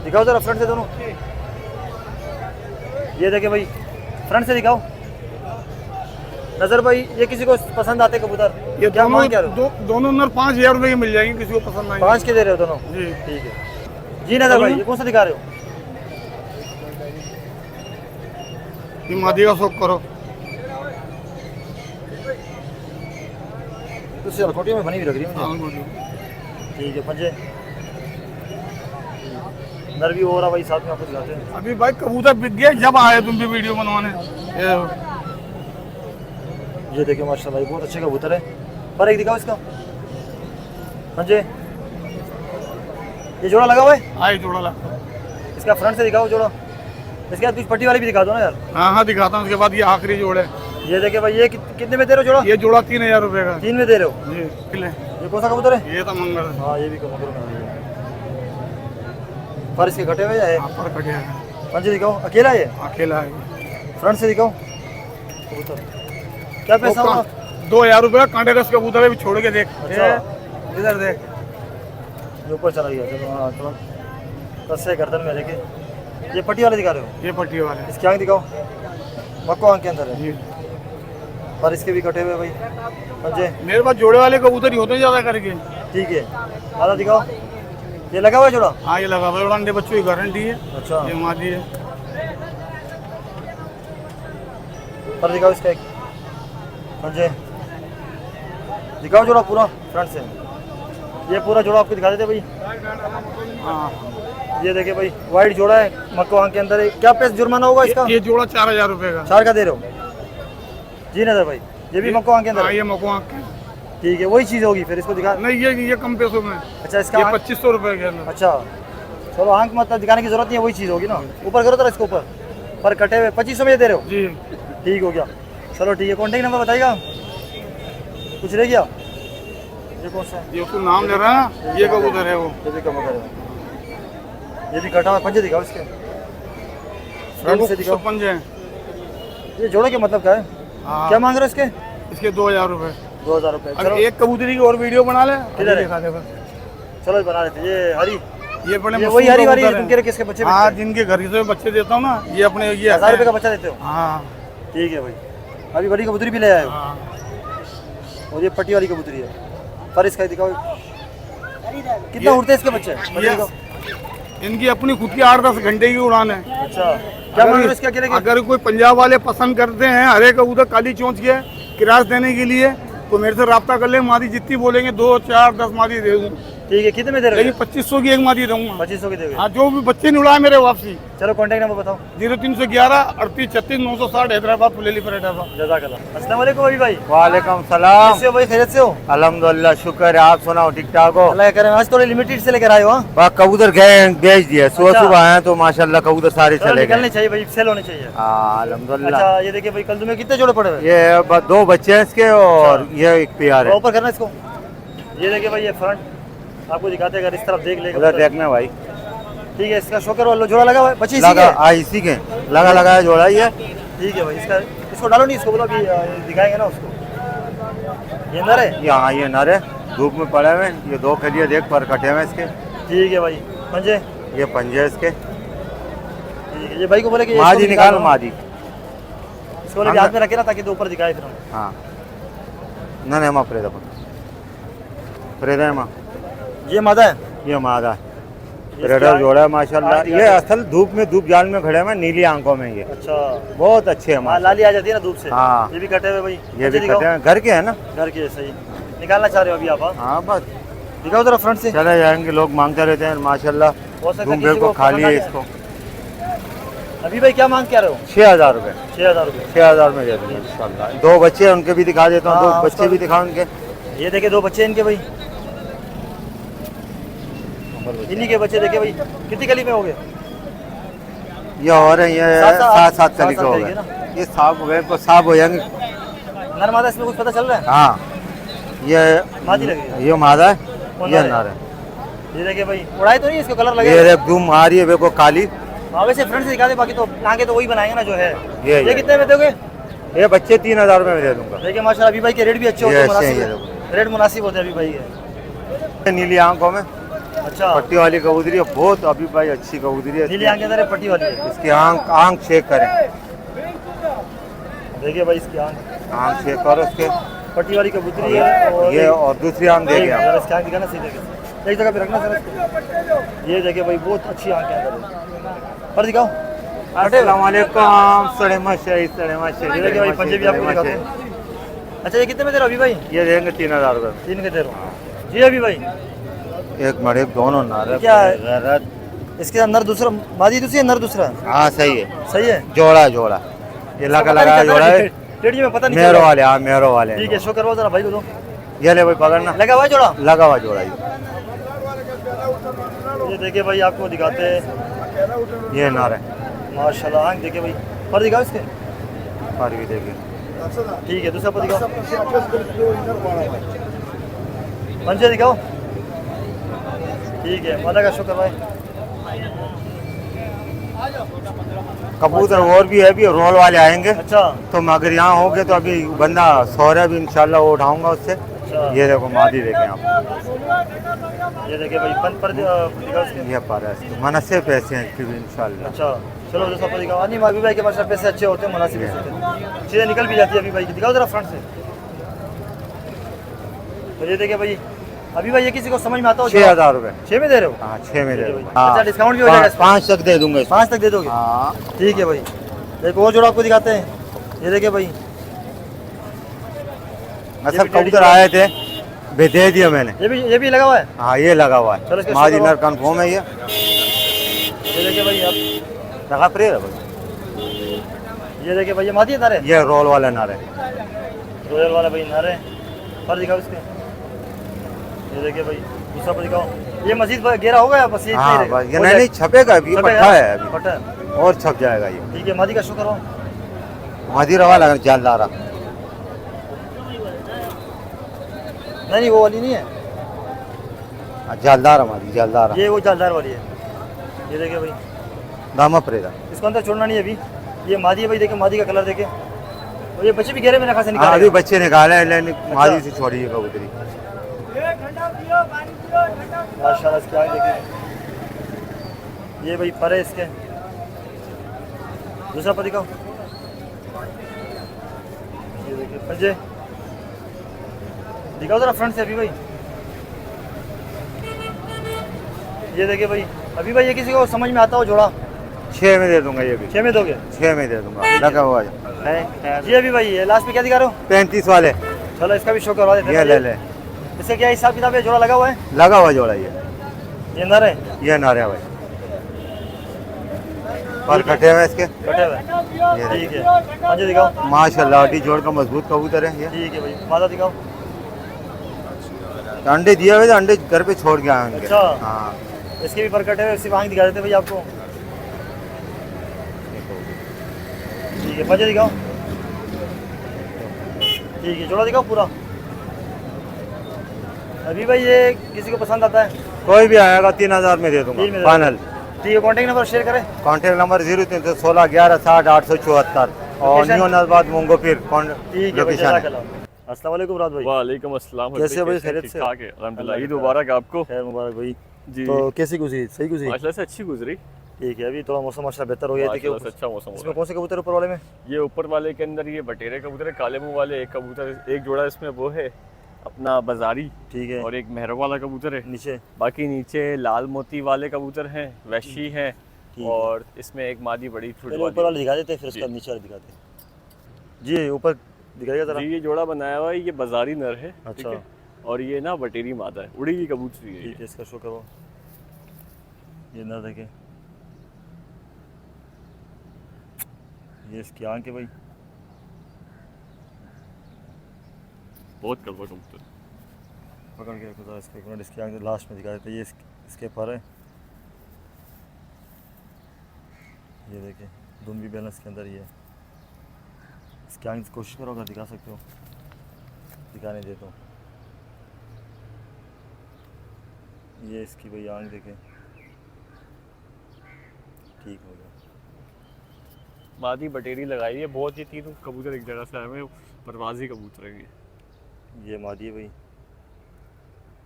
दिखाओ जरा फ्रंट से दोनों। ये देखिए भाई, फ्रंट से दिखाओ नजर भाई। ये किसी को पसंद आते कबूतर? ये क्या मांग क्या रहे हो? दोनों नर 5,000 रुपये की मिल जाएंगे, किसी को पसंद आएंगे। 5 के दे रहे हो दोनों? जी ठीक है जी। नजर भाई, ये कौन सा दिखा रहे हो? ये मादी का शौक करो। तो सिलकोटी में बनी हुई लग रही है मुझे। हाँ, बोलिए। ठीक है पंजे, नर भी हो रहा भाई, साथ में आपको दिखाते हैं। अभी भाई कबूतर बिक गए, जब आए तुम भी वीडियो बनवाने। ये देखिए माशाल्लाह, ये बहुत अच्छे कबूतर है, पर एक दिखाओ इसका पंजे। ये जोड़ा लगा हुआ है? हाँ ये जोड़ा ला। इसका फ्रंट से दिखाओ जोड़ा। इसके बाद कुछ पट्टी वाली भी दिखा दो ना यार। हाँ हाँ दिखाता हूँ। उसके बाद ये आखिरी जोड़ है। ये देखिए भाई, ये कितने में दे रहे हो जोड़ा? ये जोड़ा 3000 रुपए का। 3 में दे रहे हो? जी किले। ये कौन सा कबूतर है? ये तो मंगल है। हाँ ये भी कबूतर है। पर इसके घटे हुए है? हाँ, पर कटे हैं। पंजे दिखाओ। अकेला है ये? अकेला है। फ्रंट से दिखाओ कबूतर। क्या पैसा वो होगा? 2000 रुपए कांटे का इसका कबूतर है। भी छोड़ के देख। अच्छा। ये इधर देख। ये ऊपर चला गया। चलो हाँ तुरंत कस्से गर्दन में लेके। ये पट्टी वाले दिखा रहे हो? ये पट्टी वाले। इसकी आँख दिखाओ। मक्को आँख के अंदर है। जी पर इसके भी कटे हुए भाई पंजे। मेरे पास जोड़े वाले कबूतर ही होते हैं ज्यादा करके। ठीक है, आधा दिखाओ। ये लगा हुआ है जोड़ा? हाँ ये लगा हुआ है। अंडे बच्चों की गारंटी है। अच्छा। ये मादी है। पर दिखाओ इसका एक पंजे। दिखाओ जोड़ा पूरा फ्रंट से। ये पूरा जोड़ा आपको दिखा देते भाई। हाँ ये देखिए भाई, वाइट जोड़ा है, मक्को आँख के अंदर है। क्या पैसा जुर्माना होगा इसका? ये जोड़ा 4000 रुपए का। 4 का दे रहे हो? जी नजर भाई, ये भी मक्को आँख के अंदर हाँ है? ये मको आँख के। ठीक है, वही चीज़ होगी फिर। इसको दिखा। नहीं ये कम पैसों में। अच्छा इसका ये आँख- 2500 रुपए के अंदर। अच्छा चलो, आँख मतलब दिखाने की जरूरत नहीं है, वही चीज़ होगी ना। ऊपर करो तो इसको ऊपर। पर कटे हुए 2500 में दे रहे हो? जी ठीक हो गया। चलो ठीक है, कॉन्टेक्ट नंबर बताइएगा। कुछ रह गया? ये कौन सा है? ये उसको नाम ले रहा है ना। ये कबूतर है वो। ये भी कम कर। ये भी कटा हुआ। पंजे दिखाओ इसके फ्रंट से दिखाओ। पंजे हैं। ये जोड़े के मतलब क्या है? हाँ। क्या मांग रहे हो इसके? इसके 2000 रुपए। 2000 रुपये। अब चलो एक कबूतरी की और वीडियो बना ले। किधर है? दिखा दे बस। चलो बना लेते। ये हरी, ये बड़े ये मशहूर वही हरी वाली कबूतर हैं। तुम कह रहे किसके बच्चे? हाँ जिनके घर से बच्चे देता हूँ ना। ये अपने ये 1000 रुपये का बच्चा देते हो? हाँ ठीक है भाई। अभी बड़ी कबूतरी भी ले आए हो? हाँ। और ये पट्टी वाली कबूतरी है। पर इसका दिखाओ कितना उड़ते हैं इसके बच्चे? बच्चे दिखाओ। इनकी अपनी खुद की 8-10 घंटे की उड़ान है। अच्छा, क्या मांग रहे हो इसके अकेले के? अगर कोई पंजाब वाले पसंद करते हैं हरे कबूतर काली चोंच के किरास देने के लिए तो मेरे से रब्ता कर ले। मादी जितनी बोलेंगे 2, 4, 10 मादी दे दूँ। ठीक है, कितने में दे रहे लेकिन हो? 2500 की एक मादी दूंगा। 2500 की देगा। हाँ जो भी बच्चे नहीं उड़ाए मेरे वापसी। चलो कॉन्टेक्ट नंबर बताओ। 0311 38 36 960 हैदराबाद फुलेली परेटाबाद। जज़ाकल्लाह। अस्सलाम वालेकुम अभी भाई। वालेकुम सलाम। कैसे हो भाई? खैरियत से हो? अल्हम्दुलिल्लाह, शुक्र है। आप सुनाओ, ठीक ठाक हो? अल्लाह करे। आज थोड़े लिमिटेड से लेकर आए हो? हाँ? बस कबूतर गए बेच दिए। सुबह अच्छा। सुबह आए तो माशाल्लाह कबूतर सारे चलो चले निकलने गए। चाहिए भाई, सेल होने चाहिए। हाँ अल्हम्दुलिल्लाह। अच्छा ये देखिए भाई, कल तुम्हें कितने जोड़े पड़े हुए? ये बस 2 बच्चे हैं इसके और ये एक प्यार है। ऊपर करना इसको। ये देखिए भाई, ये फ्रंट आपको दिखाते हैं, अगर इस तरफ देख लेगा उधर देखना भाई। ठीक है। इसका शोकर वाला जोड़ा लगा हुआ है, बच्चे इसी लगा के? इसी के लगा लगाया जोड़ा ये। ठीक है भाई। इसको डालो नहीं, इसको बोलो अभी दिखाएंगे ना उसको। ये अंदर है? यहाँ ये नर है, धूप में पड़े हुए। ये 2 के लिए देख पर कटे हुए इसके। ठीक है भाई। पंजे? ये पंजे इसके। ठीक है। ये भाई को बोले कि ये मादी इसको निकाल दो। मादी। इसको बोले कि हाथ में रखे ना, ताकि दो ऊपर दिखाए फिर हम। हाँ ना नहीं माँ प्रेदा प्रेदा माँ। ये मादा है? ये मादा है। ये रेडर क्या- जोड़ा है माशाल्लाह। हाँ, ये असल धूप में धूप जाल में खड़े हैं, नीली आंखों में। ये अच्छा। बहुत अच्छे हैं हाँ, माशाल्लाह। लाली आ जाती है ना धूप से। हाँ। ये भी कटे हुए भाई। ये बच्चे भी दिखाओ। कटे हैं, घर के हैं ना। घर के सही निकालना चाह रहे हो अभी आप? हाँ? हाँ बस दिखाओ जरा फ्रंट से। चले जाएंगे, लोग मांगते रहते हैं माशाल्लाह। हो सकता है धूम किसी को को खा पसंद लिए आ जाए। इसको। अभी भाई क्या मांग क्या रहे हो? 6000 रुपये। 6000 रुपये। 6000 में दे दूँगा इंशाल्लाह। 2 बच्चे हैं, उनके भी दिखा देता हूँ। हाँ, 2 बच्चे उसका- भी दिखाओ उनके। ये देखे 2 बच्चे इनके भाई। इन्हीं के बच्चे देखे भाई। कितनी कली में हो गए? ये और है, ये 7 7 कली के हो करेंगे गए। ये साफ हो गए, तो साफ हो जाएंगे। नर मादा इसमें कुछ पता चल रहा है? हाँ ये मादी लग रही है। ये मादा है, कौन ये नर है? नर है। ये देखिए भाई, उड़ाई तो नहीं इसको कलर ये लगे? धूम आ रही है देखो काली। हाँ वैसे फ्रंट से दिखा दे, बाकी तो आगे तो वही बनाएंगे ना जो है। ये कितने में दोगे? ये बच्चे 3000 रुपये में दे दूंगा। देखिए माशाल्लाह अभी भाई के रेट भी अच्छे होते ये हैं, ऐसे ही मुनासिब रेट मुनासिब होते हैं अभी भाई के। नीली आंखों में अच्छा, पट्टी वाली कबूतरी है, बहुत अभी भाई अच्छी कबूतरी है। नीली आंखें अंदर है, पट्टी वाली है। इसकी आंख चेक करें। देखिए भाई इसकी आंख, आंख चेक करो उसके। पट्टी वाली कबूतरी है। और ये और दूसरी आंख देखिए आप। जरा इसकी आंख दिखाना सही देखिए, एक जगह पे रखना सर इसको। ये देखिए भाई बहुत अच्छी आंखें अंदर है। पर दिखाओ। अस्सलाम वालेकुम। सड़े माशाई सड़े माशाई। ये देखिए भाई पंजे भी आपको दिखाते हैं। अच्छा ये कितने में दे रहे हो अभी भाई? ये देंगे 3000 रुपये। 3 के दे रहे हो जी अभी भाई। एक मड़े दोनों नारे क्या है? इसके अंदर दूसरा मादी दूसरी है, नर दूसरा है? हाँ सही है, सही है। जोड़ा जोड़ा ये लगा लगा जोड़ा है। टेढ़ी में पता नहीं मेरो चल रहा। वाले, हाँ मेरो वाले। ठीक है, शो करवाओ जरा भाई को दो। ये ले भाई पकड़ना। लगा हुआ है जोड़ा? लगा हुआ जोड़ा ये। ये देखिए भाई आपको दिखाते हैं, ये नर है, माशाल्लाह। आँख देखिए भाई, पर दिखाओ इसके। पर भी देखिए। ठीक है, दूसरा पर दिखाओ, पंजे दिखाओ। ठीक है, मादा का शुक्र भाई। कबूतर और भी है, अभी रोल वाले आएंगे अच्छा तो मगर यहाँ हो गए तो अभी बंदा सौरभ भी इंशाल्लाह वो उठाऊंगा उससे। अच्छा, ये देखो मादी देखें आप, ये देखिए भाई पन पर दिखाओ इसके। ये पर है इसके मनसे पैसे हैं इसके भी इंशाल्लाह। अच्छा चलो दूसरा पर दिखाओ। नहीं अभी भाई के पास पैसे अच्छे होते हैं, मुनासिब होते हैं, चीज़ें निकल भी जाती है अभी भाई की। दिखाओ जरा फ्रंट से। तो ये देखिए भाई, अभी भाई ये किसी को समझ में आता हो 6,000 रुपये। 6 में दे रहे हो? हाँ 6 में दे दूंगा। अच्छा, डिस्काउंट भी हो जाएगा इसमें? 5 तक दे दूंगा इसमें। 5 तक दे दोगे? हाँ ठीक है भाई। एक और जोड़ा आपको दिखाते हैं, ये देखिए भाई। सब कबूतर आए थे, भी दे दिया मैंने। ये भी लगा हुआ है? हाँ ये लगा हुआ चलो इसके है, मादी शुक्र नर कन्फर्म है ये। देखिए भाई आप, लगा प्रिय है भाई। ये देखिए भाई, ये मादी है नारे? ये रोल वाला नर है। रोयल वाला भाई नारे। पर दिखाओ इसके। ये देखिए भाई, दूसरा पर दिखाओ। ये मजीद घेरा होगा या बस ये? हाँ बस ये नहीं छपेगा अभी, ये पट्टा है अभी पट्टा है। और छप जाएगा ये। ठीक है, मादी का शुक्र हो। मादी रवा लगा जालदारा। नहीं वो वाली नहीं है, जालदारा मादी जालदारा। ये वो जालदार वाली है। ये देखिए भाई, दामा पड़ेगा। इसको अंदर छोड़ना नहीं है अभी। ये मादी है भाई, देखिए मादी का कलर देखे। और ये बच्चे भी घेरे में रखा से हाँ निकाले। अभी बच्चे निकाले हैं, लेकिन मादी से छोड़ी है कबूतरी। माशाल्लाह इसके आगे देखिए, ये भाई पर है इसके। दूसरा पर दिखाओ। ये देखिए पंजे दिखाओ जरा फ्रंट से अभी भाई। ये देखिए भाई, अभी भाई ये किसी को समझ में आता हो जोड़ा? 6 में दे दूंगा ये भी। 6 में दोगे? 6 में दे दूंगा, लगा हुआ है। ये अभी भाई, ये लास्ट में क्या दिखा रहे हो? 35 वाले चलो इसका भी शो करवा देते ये हैं। ले ले। इससे क्या हिसाब किताब है? जोड़ा लगा हुआ है? लगा हुआ जोड़ा ये नर है? ये नारे भाई। पर कटे हुए इसके। कटे हुए? ये ठीक है, पंजे दिखाओ। माशाल्लाह अड्डी जोड़ का मजबूत कबूतर है ये। ठीक है भाई, मादा दिखाओ। अंडे दिए हुए थे, अंडे घर पे छोड़ के आए उनके। अच्छा। हाँ इसके भी पर कटे हुए, सिर्फ आँख दिखा देते भाई आपको। ठीक है, पंजे दिखाओ। ठीक है, जोड़ा दिखाओ पूरा। अभी भाई ये किसी को पसंद आता है? कोई भी आएगा 3,000 में दे 3 में दूंगा दे फाइनल। ठीक है, कॉन्टेक्ट नंबर शेयर करें। कॉन्टेक्ट नंबर 0316 11 60 874 और लोकेशन? न्यू नजबाद मुंगो फिर ठीक है भाई, लोकेशन है। जज़ाकल्लाह। अस्सलाम वालेकुम रात भाई। वालेकुम अस्सलाम। कैसे हो भाई, खैरियत से? ठीक-ठाक है अल्हम्दुलिल्लाह। ईद मुबारक आपको। खैर मुबारक भाई। जी तो कैसी गुजरी? सही गुजरी? माशाल्लाह से अच्छी गुजरी। ठीक है, अभी थोड़ा मौसम माशाल्लाह बेहतर हो गया। देखिए माशाल्लाह से अच्छा मौसम हो इसमें रहा कौन से कबूतर ऊपर वाले में? है। ये ऊपर वाले के अंदर ये बटेरे कबूतर है, काले मुंह वाले। एक कबूतर, एक जोड़ा इसमें वो है अपना बाजारी, ठीक है। और एक मेहरब वाला कबूतर है। नीचे? बाकी नीचे लाल मोती वाले कबूतर हैं, वैशी हैं, ठीक है। और इसमें एक मादी बड़ी पहले छोटी ऊपर वाले दिखा देते हैं, फिर उसका जी। नीचे वाले दिखाते हैं। जी ऊपर दिखाइएगा जरा। जी। ये जोड़ा बनाया हुआ है, ये बाजारी नर है। ठीक अच्छा। है, और ये ना बटेरी मादा है, उड़ी की कबूतरी है ठीक ये। है, इसका शो करो। ये ना देखे, ये इसकी आँख है भाई। बहुत कलवा कबूतर। पकड़ के रखो जरा इसको एक मिनट। इसकी आँख लास्ट में दिखा देते हैं। ये इसके पर है। ये देखिए, दुम भी बैलेंस के अंदर ही है। इसकी आँख कोशिश करो अगर दिखा सकते हो। दिखाने देता हूँ। ये इसकी भाई आँख देखें। ठीक हो गया। मादी बटेरी लगाई है बहुत। ही तीनों कबूतर एक जगह से आए हुए परवाजी कबूतर हैं ये। ये मादी है भाई।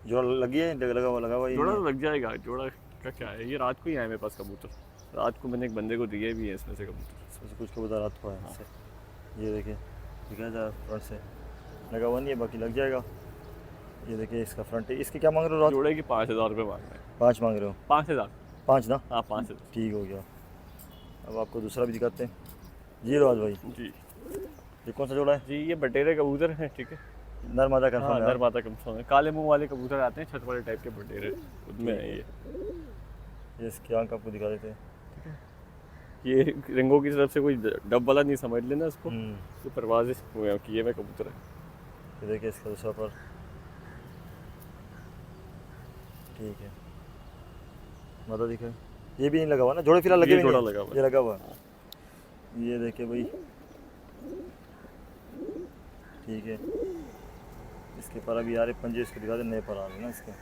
जोड़ा लगी है? लगा हुआ है? जोड़ा तो लग जाएगा। जोड़ा का क्या है, ये रात को ही आए मेरे पास कबूतर। रात को मैंने एक बंदे को दिए भी हैं इसमें से कबूतर। इसमें से कुछ कबूतर रात को आया इससे। ये देखिए, दिखाया जा फ्रंट से लगा हुआ नहीं है, बाकी लग जाएगा। ये देखिए इसका फ्रंट है। इसके क्या मांग रहे हो रात? जोड़े की 5,000 रुपये मांग रहे हैं। 5 मांग रहे हो? 5,000। 5 ना? हाँ 5,000। ठीक हो गया। अब आपको दूसरा भी दिखाते हैं। जी राज भाई, जी ये कौन सा जोड़ा है? जी। ये बटेरे कबूतर हैं। ठीक है, नर मादा हाँ कंफर्म नर है? माता कम है। काले मुंह वाले कबूतर आते हैं, छत वाले टाइप के बटेरे, उनमें है ये। ये इसकी आँख आपको दिखा देते हैं। ये रंगों की तरफ से कोई डब वाला नहीं समझ लेना इसको। हम्म, ये परवाज किए हुए कबूतर है। ये देखिए इसका दूसरा पर। ठीक है, मादा दिखा, ये भी नहीं लगा हुआ ना, जोड़े फिलहाल लगे ये भी जोड़ा नहीं, लगा हुआ है। ये लगा हुआ है। ये देखिए भाई, ठीक है। इसके पर अभी यार पंजे इसके दिखा दे, नए पर आ रहे ना इसके।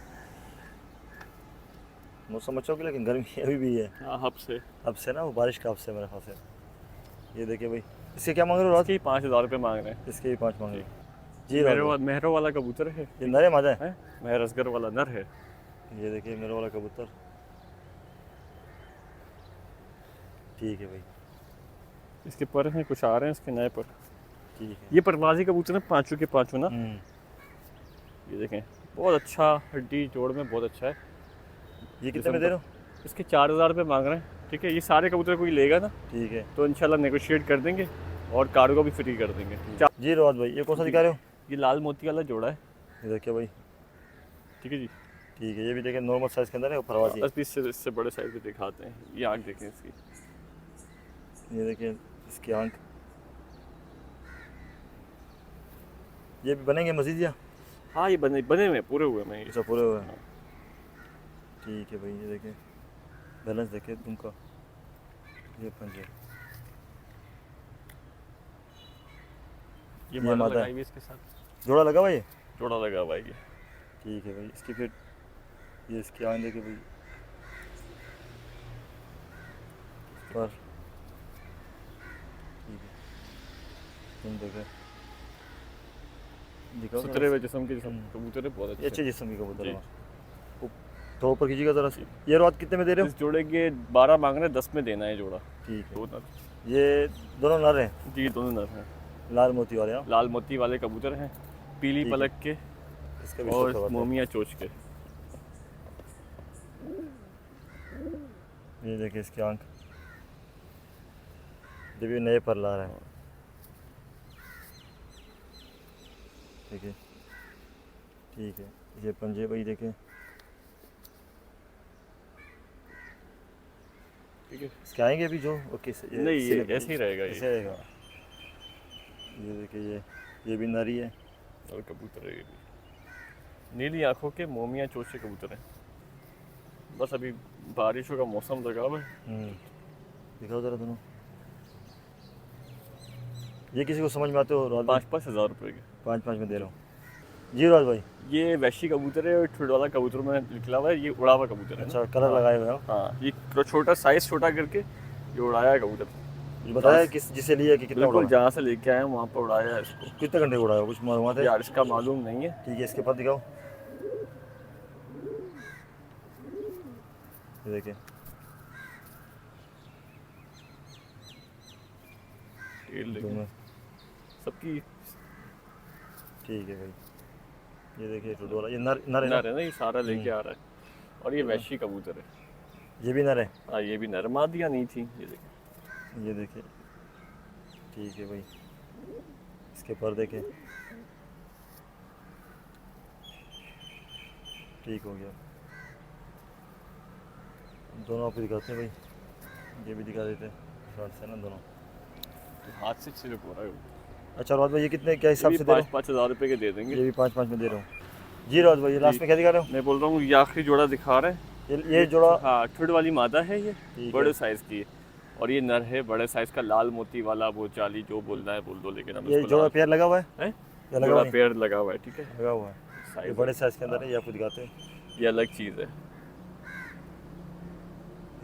मौसम अच्छा हो गया लेकिन गर्मी अभी भी है। हाँ हब से अब से ना वो बारिश का अब से मेरे ख्याल से। ये देखिए भाई, इसके क्या मांग रहे हो रात? इसके 5,000 रुपये मांग रहे हैं। इसके भी 5 मांग रहे हो जी। रात मेहरो वाला कबूतर है, ये नर है मादा है? मेहर असगर वाला नर है। ये देखिए मेरे वाला कबूतर, ठीक है भाई, इसके पर हैं कुछ आ रहे हैं इसके नए पर। ठीक है। ये परवाजी कबूतर है, पाँचों के पाँचों ना। हम्म, ये देखें बहुत अच्छा, हड्डी जोड़ में बहुत अच्छा है। ये कितने में दे रहे हो? इसके 4,000 रुपये मांग रहे हैं। ठीक है, ये सारे कबूतर कोई लेगा ना ठीक है तो इंशाल्लाह नेगोशिएट कर देंगे और कार्गो भी फ्री कर देंगे। जी। रात भाई, ये कौन सा दिखा रहे हो? ये लाल मोती वाला जोड़ा है। ये देखिए भाई, ठीक है जी, ठीक है। ये भी देखिए नॉर्मल साइज़ के अंदर है, वो फरवाजी है। बस इससे बड़े साइज के दिखाते हैं। ये आँख देखें इसकी, ये देखिए इसकी आंख। ये भी बनेंगे मजीद या? हाँ ये बने हुए पूरे हुए हैं ये। अच्छा पूरे हुए हैं, ठीक है भाई। ये देखिए बैलेंस देखिए तुमका, ये पंजे, ये मादा मादा है। लगाई हुई इसके साथ, जोड़ा लगा हुआ ये? जोड़ा लगा हुआ है ये। ठीक है भाई। इसकी फिर ये इसकी आंख देखिए भाई, पर ठीक है, तुम देखे दिखाओ जरा। सुतरे हुए जिस्म के कबूतर है, बहुत ये अच्छे। अच्छे जिस्म की कबूतर जी। है। तो ऊपर कीजिएगा ज़रा सी। ये रात कितने में दे रहे हो? इस जोड़े के 12 मांग रहे हैं, 10 में देना है जोड़ा। ठीक है। दो नर। ये दोनों नर हैं, जी दोनों नर हैं, लाल मोती वाले। हाँ, लाल मोती वाले कबूतर हैं, पीली ठीक है। पलक के इसका भी और शौक है। मोमिया चोच के। ये देखिए इसकी आंख, जब ये नए पर ला रहा है। ठीक है, ठीक है। ये पंजे भाई देखें, ठीक है, इसके आएंगे अभी जो ओके से? नहीं ये ऐसे ही रहेगा। ऐसे ये रहेगा। ये देखिए ये भी नरी है। और कबूतर है ये भी, नीली आंखों के मोमिया चोच के कबूतर हैं। बस अभी बारिशों का मौसम लगा हुआ है। दिखाओ ज़रा दोनों। ये किसी को समझ में आते हो? रात 5-5 हज़ार रुपये के। 5-5 में दे रहा हूँ जी। राज भाई, ये वैशी कबूतर है और ठुड वाला कबूतर में निकला हुआ है, ये उड़ा हुआ कबूतर है। अच्छा कलर लगाए हुए हो? हाँ ये छोटा साइज छोटा करके ये उड़ाया है कबूतर। ये बताया किस जिसे लिया कि कितना बिल्कुल उड़ा? जहाँ से लेके आए हैं वहाँ पर उड़ाया है इसको। कितने घंटे उड़ाया कुछ मालूम है? यार इसका मालूम नहीं है। ठीक है, इसके पास दिखाओ। ये देखिए, टेल देखें दोनों। सबकी। ठीक है भाई। ये देखिए टुडोला, ये नर नर है ना? नर है ना, ये सारा लेके आ रहा है। और ये वैशी कबूतर है। ये भी नर है? हाँ ये भी नर, मादियाँ नहीं थी। ये देखें, ये देखिए, ठीक है भाई। इसके पर देखें, ठीक हो गया। दोनों आपको दिखाते हैं भाई, ये भी दिखा देते हैं फ्रंट से ना दोनों। हाथ से छिड़क हो रहा है वो। अच्छा राज भाई, ये कितने क्या हिसाब से दे रहे हो? 5-5 हज़ार रुपये के दे देंगे। ये भी 5-5 में दे रहा हूँ जी। राज भाई, ये लास्ट में क्या दिखा रहे हो? मैं बोल रहा हूँ ये आखिरी जोड़ा दिखा रहे हैं। ये जोड़ा? हाँ ठुड वाली मादा है ये, ठीक बड़े है। साइज़ की है। और ये नर है बड़े साइज़ का, लाल मोती वाला वो चाली जो बोलना है बोल दो, लेकिन हम ये इसको जोड़ा पेयर लगा हुआ है? है ये लगा जोड़ा हुआ है? पेड़ लगा हुआ है। ठीक है, लगा हुआ है। ये साइज बड़े साइज़ के अंदर है, ये आपको दिखाते हैं। ये अलग चीज़ है।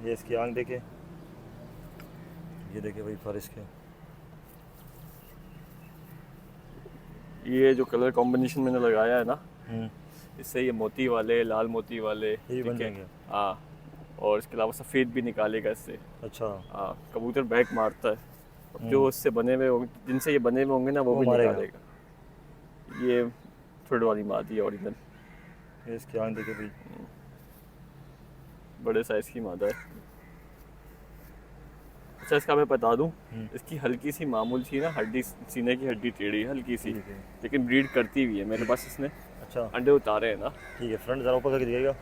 ये इसकी आंख देखे, ये देखे भाई फर इसके। ये जो कलर कॉम्बिनेशन मैंने लगाया है ना, हम्म, इससे ये मोती वाले, लाल मोती वाले ये भी बन ठीक है? जाएंगे। हाँ, और इसके अलावा सफ़ेद भी निकालेगा इससे। अच्छा, हाँ कबूतर बैक मारता है। अब जो इससे बने हुए होंगे, जिनसे ये बने हुए होंगे ना, वो भी मारेगा। निकालेगा। ये थोड़ी वाली मादी है ओरिजिनल, ये इसकी आंख देखे भाई, बड़े साइज़ की मादा है। अच्छा इसका मैं बता दूं, इसकी हल्की सी मामूल सी ना हड्डी, सीने की हड्डी टेढ़ी है हल्की सी, ठीक है। लेकिन ब्रीड करती भी है। मेरे पास इसने अच्छा अंडे उतारे हैं ना। ठीक है, फ्रंट ज़रा ऊपर करके दिखाएगा।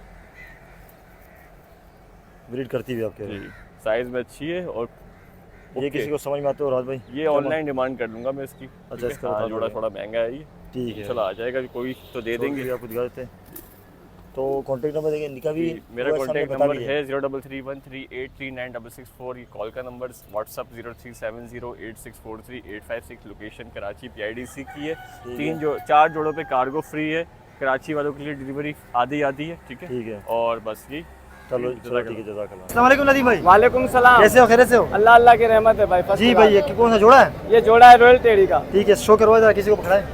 ब्रीड करती भी आपके? जी साइज़ में अच्छी है। और ये किसी को समझ में आते हो राज भाई? ये ऑनलाइन डिमांड कर लूँगा मैं इसकी। अच्छा, इसका बता हाँ, जोड़ा दोगे? थोड़ा महंगा है ये। ठीक है, चलो आ जाएगा, कोई तो दे देंगे। आपको दिखा देते हैं। तो कॉन्टेक्ट नंबर देखिए इनका भी मेरा वो सामने कॉन्टैक्ट बता नंबर दिए। है 0331383966 ये कॉल का number, WhatsApp 03708643 location Karachi PIDC की है। 4 जोड़ों पे कार्गो फ्री है, कराची वालों के लिए डिलीवरी आधी आती है, ठीक ठीक है। है। और बस यही चलो ठीक है, जज़ाकल्लाह। जज़ाकल्लाह। अस्सलाम वालेकुम नदीम भाई, वालेकुम सलाम। कैसे हो, खैरियत से हो? अल्लाह अल्लाह की रहमत है भाई। जी भाई, ये कौन सा जोड़ा है? ये जोड़ा है रॉयल टेडी का। ठीक है, शो करवाओ जरा, किसी को पकड़ाए।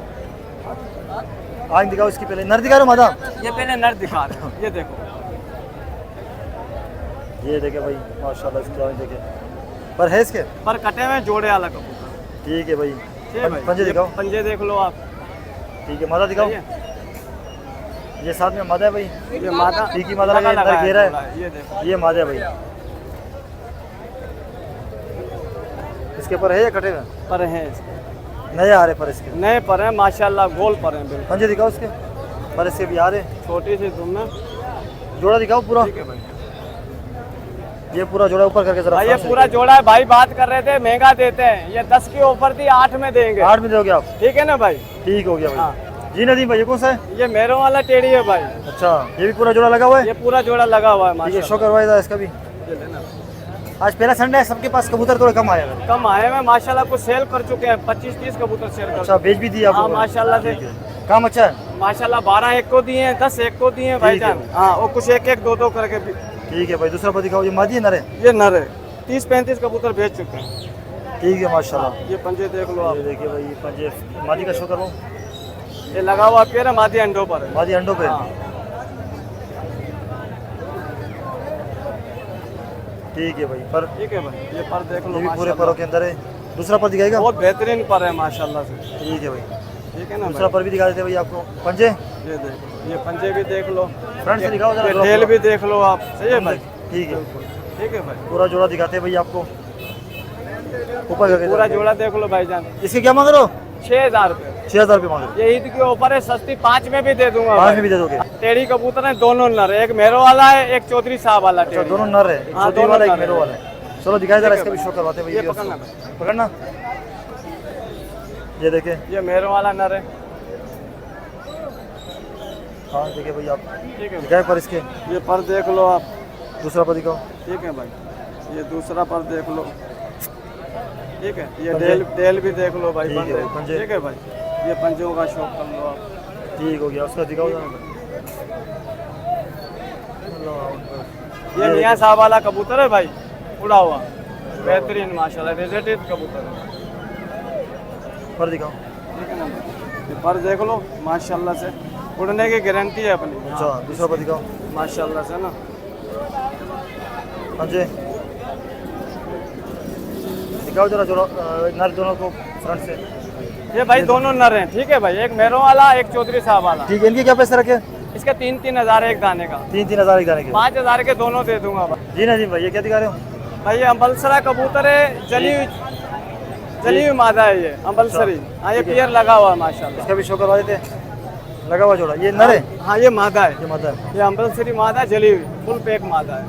आग दिखाओ इसकी, पहले नर दिखा रहे हो मादा? ये पहले नर दिखा रहे हैं, ये देखो। ये देखे भाई माशाल्लाह, इसकी आवाज़ देखे। पर है इसके? पर कटे हुए जोड़े वाला कबूतर। ठीक है भाई, ठीक है भाई। पंजे ये दिखाओ। पंजे देख लो आप। ठीक है, मादा दिखाओ। ये ये साथ में मादा है भाई, मादा ठीक ही मादा लगा है, लगा नर घेरा है। जोड़ा, ये देखो। ये मादा है भाई। इसके पर है या कटे हुए? पर हैं इसके, नए आ रहे पर इसके। नए पर हैं माशाल्लाह, गोल पर हैं बिल्कुल। पंजे दिखाओ इसके, पर इसके भी आ रहे। छोटी सी दुम में। जोड़ा दिखाओ पूरा। ठीक है भाई। ये पूरा जोड़ा ऊपर करके जरा। भाई ये पूरा जोड़ा है भाई, बात कर रहे थे महंगा देते हैं। ये 10 की ऑफर थी, 8 में देंगे। 8 में दोगे आप? ठीक है ना भाई? ठीक हो गया हाँ। भाई। जी नदीम भाई, ये कौन सा है? ये मेरों वाला टेडी है भाई। अच्छा, ये भी पूरा जोड़ा लगा हुआ है? ये पूरा जोड़ा लगा हुआ है ठीक है, माशाल्लाह। शो करवाएगा इसका भी। ये लेना। आज पहला संडे है, सबके पास कबूतर थोड़े कम आए हैं। कम आए हैं माशाल्लाह, कुछ सेल कर चुके हैं। 25-30 कबूतर सेल कर अच्छा, बेच भी दिया हाँ आपको? माशाल्लाह से। काम अच्छा है। माशाल्लाह 12 एक को दिए हैं, 10 एक को दिए हैं भाईजान। हाँ, और कुछ एक एक दो कर भी। ठीक है भाई, दूसरा पर दिखाओ। ये मादी है नर है? ये नर है, 30-35 कबूतर भेज चुके हैं। ठीक है माशाल्लाह। ये पंजे देख लो आप। ये देखिए भाई, ये पंजे मादी का शो करवाओ। ये लगा हुआ पेड़ है, मादी अंडों पर है। मादी अंडों पे। हाँ। ठीक है भाई, पर ठीक है भाई, ये पर देख लो ये भी पूरे माशाल्लाह। परों के अंदर है। दूसरा पर दिखाएगा? बहुत बेहतरीन पर है माशाल्लाह से। ठीक है भाई, ठीक है ना दूसरा भाई? पर भी दिखा देते हैं भाई आपको। पंजे ये देखो, ये पंजे भी देख लो, फ्रंट से दिखाओ ये जरा। ढेल भी देख लो आप। सही है भाई? ठीक है, ठीक है भाई। पूरा जोड़ा दिखाते हैं भाई आपको। ऊपर करके पूरा जरा। जोड़ा देख लो भाईजान। इसके क्या मांग रहे हो? 6000 रुपये। 6000 रुपये मांग रहे हो? ये ईद की ऑफर है, सस्ती 5 में भी दे दूंगा 5 भाई। में भी दे दोगे? टेढ़ी कबूतर है, दोनों नर है। एक मेरो वाला है, एक चौधरी साहब वाला अच्छा, टेढ़ी। दोनों नर है, एक हाँ, छोटी दोनों वाला एक नर मेरो है। वाला है। चलो दिखाए जरा, ठीक है इसका भी भाई। शो करवाते हैं ये भाई। पकड़ना भाई। पकड़ना। ये देखे। ये मेरो वाला नर है। हाँ देखिए भाई आप, ठीक है दिखाए पर इसके। ये पर देख लो आप। दूसरा पर दिखाओ। ठीक है भाई, ये दूसरा पर देख लो। ठीक है, ये पंजे। डेल भी देख लो भाई। ठीक है पंजे। भाई, पंजे। ठीक है भाई, ये पंजों का शौक कर लो आप। ठीक हो गया, उसका दिखाओ जरा। ये मियाँ साहब वाला कबूतर है भाई, उड़ा हुआ, बेहतरीन माशाल्लाह, रिजेटिव कबूतर है। पर दिखाओ। ठीक है ना, ये पर देख लो माशाल्लाह से, उड़ने की गारंटी है अपनी। अच्छा, दूसरा पर दिखाओ। माशाल्लाह से ना। पंजे दिखाओ जरा, जोड़ा नर दोनों को फ्रंट से। ये भाई दोनों नर हैं। ठीक है भाई, एक मेरो वाला, एक चौधरी साहब वाला। ठीक है, इनके क्या पैसे रखे? इसके 3-3 हज़ार एक दाने का। 3-3 हज़ार एक दाने के। 5,000 के दोनों दे दूंगा भाई। जी नदीम भाई, ये क्या दिखा रहे हो? भाई ये अम्बलसरा कबूतर है, जली हुई मादा है ये अम्बलसरी। हाँ, ये पियर लगा हुआ है माशाल्लाह। इसका भी शो करवा देते हैं। लगा हुआ जोड़ा, ये नर है? हाँ, ये मादा है। ये माता है। ये अम्बलसरी मादा जली हुई, फुल पैक मादा है।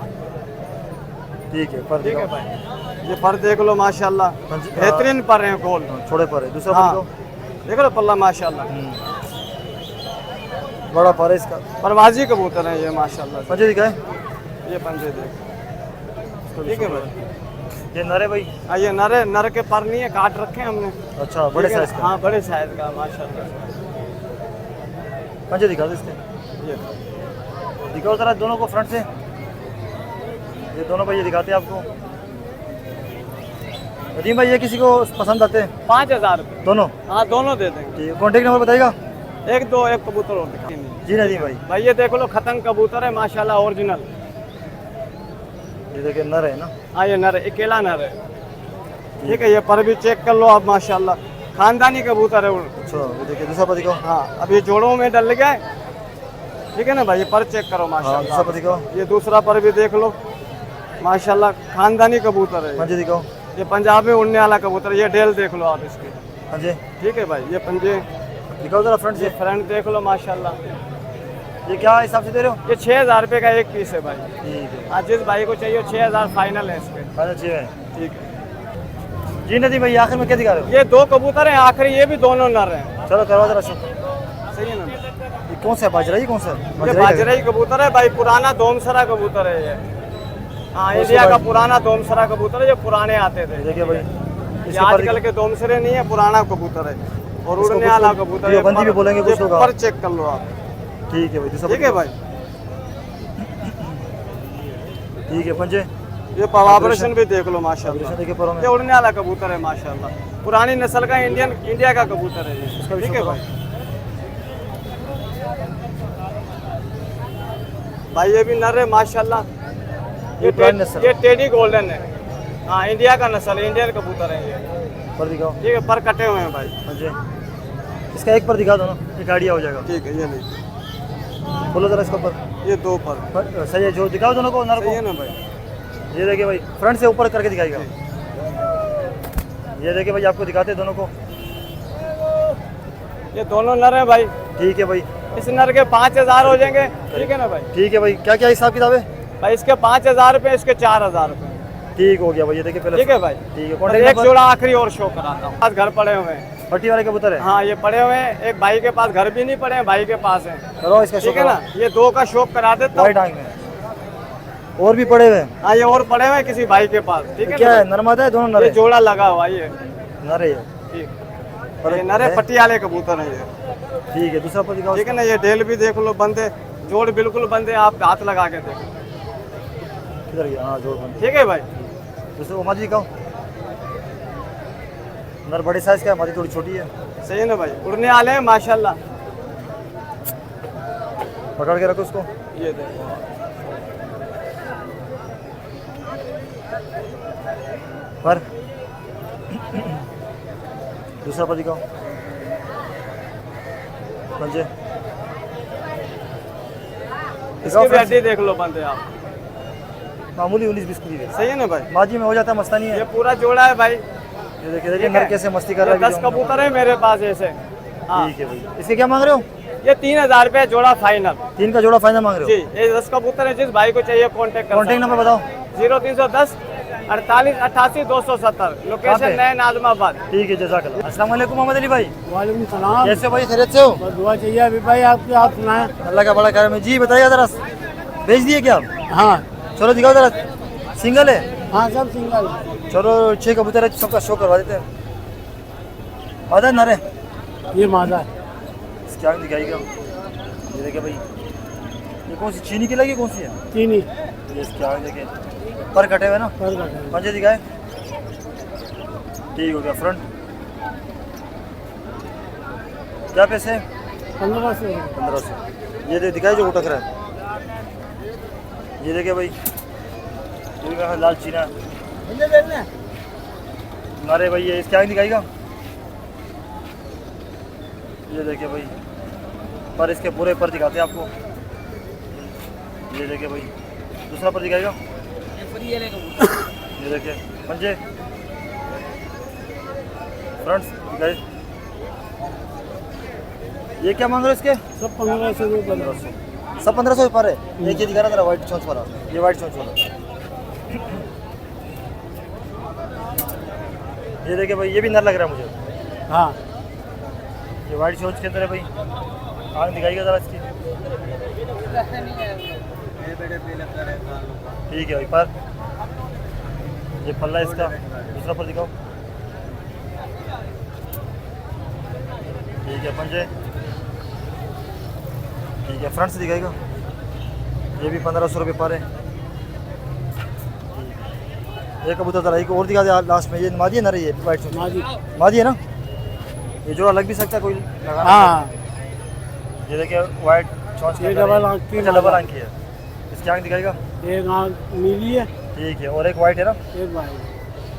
ठीक है, पर ठीक है दिखाओ। भाई, ये पर देख लो माशाल्लाह, पंजे- बेहतरीन पर हैं गोल। छोड़े पर है। दूसरा पर हाँ, दिखाओ। देख लो पल्ला माशाल्लाह, बड़ा पर है इसका। परवाजी कबूतर है ये माशाल्लाह। पंजे दिखाए। ये पंजे देख। ठीक है भाई, ये नर है भाई? हाँ ये नर है, नर के पर नहीं है, काट रखे हैं हमने। अच्छा, बड़े ठीक है साइज ना? का। हाँ, बड़े साइज का माशाल्लाह। पंजे दिखा दो इसके। ये दिखाओ जरा दोनों को फ्रंट से। ये दोनों भाई ये दिखाते हैं आपको। नदीम भाई, ये किसी को पसंद आते हैं? 5,000 रुपये। दोनों? हाँ, दोनों दे देंगे। ठीक है, कॉन्टेक्ट नंबर बताइएगा। एक कबूतर और दिखा। जी नदीम भाई, भाई ये देख लो, खतंग कबूतर है माशाल्लाह, ओरिजिनल। ये देखिए नर है ना? हाँ, ये नर है, अकेला नर है। ठीक है, ये पर भी चेक कर लो आप माशाल्लाह, खानदानी कबूतर है। अच्छा, ये देखिए दूसरा पर दिखाओ। हाँ, अभी जोड़ों में डल गया है। ठीक है ना भाई, ये पर चेक करो हाँ, दूसरा माशाल्लाह। पर दिखाओ। ये दूसरा पर भी देख लो माशाल्लाह, खानदानी कबूतर है। पंजे दिखाओ। ये पंजाब में उड़ने वाला कबूतर है। ये डेल देख लो आप इसके। पंजे ठीक है भाई, ये पंजे दिखाओ जरा फ्रंट ये से। फ्रंट देख लो माशाल्लाह। ये क्या हिसाब से दे रहे हो? ये 6,000 रुपये का एक पीस है भाई। ठीक है, आज जिस भाई को चाहिए 6,000 फाइनल है इसके। खाना चाहिए। ठीक है, जी नदीम भाई, आखिर में क्या दिखा रहे हो? ये 2 कबूतर हैं आखिरी, ये भी दोनों नर हैं। चलो करवा जरा शो। सही है ना। ये कौन सा है बाजरा, ये कौन सा है? ये बाजरा ही लग बाजरा ही कबूतर है भाई, पुराना दोमसरा कबूतर है ये। हाँ, इंडिया का पुराना दोमसरा कबूतर है, ये पुराने आते थे। रहा है। देखिए भाई, ये इसके ऊपर आजकल के दोमसरे नहीं है, पुराना कबूतर है और इसको उड़ने कुछ वाला तो कबूतर है। देवबंदी भी बोलेंगे कुछ लोग। पर चेक कर लो आप। ठीक है भाई, दूसरा ठीक है भाई, ठीक है पंजे। ये पवाब्रेशन भी देख लो माशाल्लाह। देखिए परों में ये उड़ने वाला कबूतर है माशाल्लाह, पुरानी नस्ल का इंडिया का कबूतर है ये। इसका भी ठीक है शुक्र भाई। भाई ये भी नर है माशाल्लाह। ये पुरानी नस्ल ये टेडी गोल्डन है। हाँ, इंडिया का नस्ल है, इंडियन कबूतर है ये। पर दिखाओ ठीक है, पर कटे हुए हैं भाई। पंजे। इसका एक पर दिखा दो ना, एक आइडिया हो जाएगा। ठीक है, ये नहीं, बोलो जरा इसका पर। ये दो पर। सही है, जो दिखाओ दोनों को, नर सही है को। ना भाई। ये देखिए भाई, फ्रंट से ऊपर करके दिखाएगा। ये देखिए भाई, आपको दिखाते हैं दोनों को। ये दोनों नर हैं भाई। ठीक है भाई, इस नर के 5,000 हो जाएंगे। ठीक है ना भाई। ठीक है भाई, क्या क्या हिसाब किताब है? भाई इसके 5,000 रुपये, इसके 4,000 रुपये। ठीक हो गया भाई, ये देखिए पहले। ठीक है भाई। ठीक है, और कॉन्टेक्ट एक नंबर। जोड़ा आखिरी और शो कराता हूँ। पास घर पड़े हुए हैं। पट्टी वाले कबूतर है। हाँ, ये पड़े हुए हैं, एक भाई के पास, घर भी नहीं पड़े हैं, भाई के पास है। करो इसका ठीक है ना, ये दो का शौक करा देता हूँ। वाइट आंख में और भी पड़े हुए हैं। हाँ, ये और पड़े हुए हैं किसी भाई के पास। ठीक है क्या ना है, नरमादा है? दोनों नर ये है? जोड़ा लगा हुआ ये। नर है ये। ठीक, पर ये नरे पट्टी वाले कबूतर हैं ये। ठीक है, दूसरा पर दिखाओ। ठीक है ना, ये ढेल भी देख लो, बंदे जोड़ बिल्कुल बंदे, आप हाथ लगा के देखो। किधर गया? हाँ, जोड़ बंद। ठीक है भाई। दूसरे को मादी दिखाओ। नर बड़े साइज का है, मादी थोड़ी छोटी है। सही है ना भाई, उड़ने वाले हैं माशाल्लाह। पकड़ के रखो उसको। ये देखो, पर दूसरा पर दिखाओ। पंजे इसकी भी हड्डी देख लो बंदे आप। मामूली 19-20 की है। सही है ना भाई। माजी में हो जाता है, मस्तानी है। ये पूरा जोड़ा है भाई। ये देखिए देखिए, ठीक नर है। कैसे मस्ती कर ये रहा है। 10 कबूतर है मेरे पास ऐसे। हाँ, ठीक है भाई, इसके क्या मांग रहे हो? ये 3,000 रुपये जोड़ा फाइनल। 3 का जोड़ा फाइनल मांग रहे जी, ये 10 कबूतर है, जिस भाई को चाहिए कांटेक्ट हो? कॉन्टेक्ट नंबर बताओ। 0310 48 88 270। लोकेशन नए नाजमाबाद। ठीक है, जज़ाकल्लाह। अस्सलाम वालेकुम मोहम्मद अली भाई, वालेकुम सलाम। कैसे हो भाई? खैरियत से हो? बस दुआ चाहिए अभी भाई आपकी, आप सुनाएं। अल्लाह का बड़ा करम है जी। बताइए जरा, भेज दिए क्या आप? हाँ चलो दिखाओ जरा। सिंगल है? हाँ, सब सिंगल। चलो 6 कबूतर है, सबका शो करवा देते हैं। मादा नर है? ये मादा है। इसकी आँख दिखाइएगा। ये देखिए भाई, ये कौन सी चीनी की लगी, कौन सी है? चीनी ये इसकी आँख देखिए, पर कटे हुए ना। पर कटे। पंजे दिखाए। ठीक हो गया। फ्रंट क्या पैसे हैं? 1500। 1500। ये दिखाई जो उठक रहा है। ये देखिए भाई, ये भी लाल चीना है। अरे भाई, ये इसकी आँख दिखाएगा। ये देखिए भाई, पर इसके पूरे पर दिखाते हैं आपको। ये देखिए भाई, दूसरा पर दिखाएगा। ये देखिए पंजे, फ्रंट्स दिखाए। ये क्या मांग रहे हो इसके? सब 1500 रुपये। 1500। सब 1500 पर है। एक ये दिखा रहा था वाइट चोंच वाला, ये वाइट चोंच वाला। ये देखिए भाई, ये भी नर लग रहा है मुझे। हाँ, ये वाइट चोंच के अंदर है भाई। आँख दिखाइएगा जरा इसकी। ठीक है भाई, पर ये पल्ला इसका। दूसरा पर दिखाओ। ठीक है, पंजे। ठीक है, फ्रंट से दिखाएगा। ये भी 1500 रुपये पर है। ये कबूतर जरा एक और दिखा दे लास्ट में। ये मादी है ना रही है? वाइट चोंच मादी। मादी है ना? ये जोड़ा लग भी सकता है कोई लगाना। हाँ, ये देखिए वाइट चोंच ये डबल आँख की। डबल आँख की है। इसकी आँख दिखाएगा। एक आँख नीली है, ठीक है, और एक वाइट है ना? एक भाई।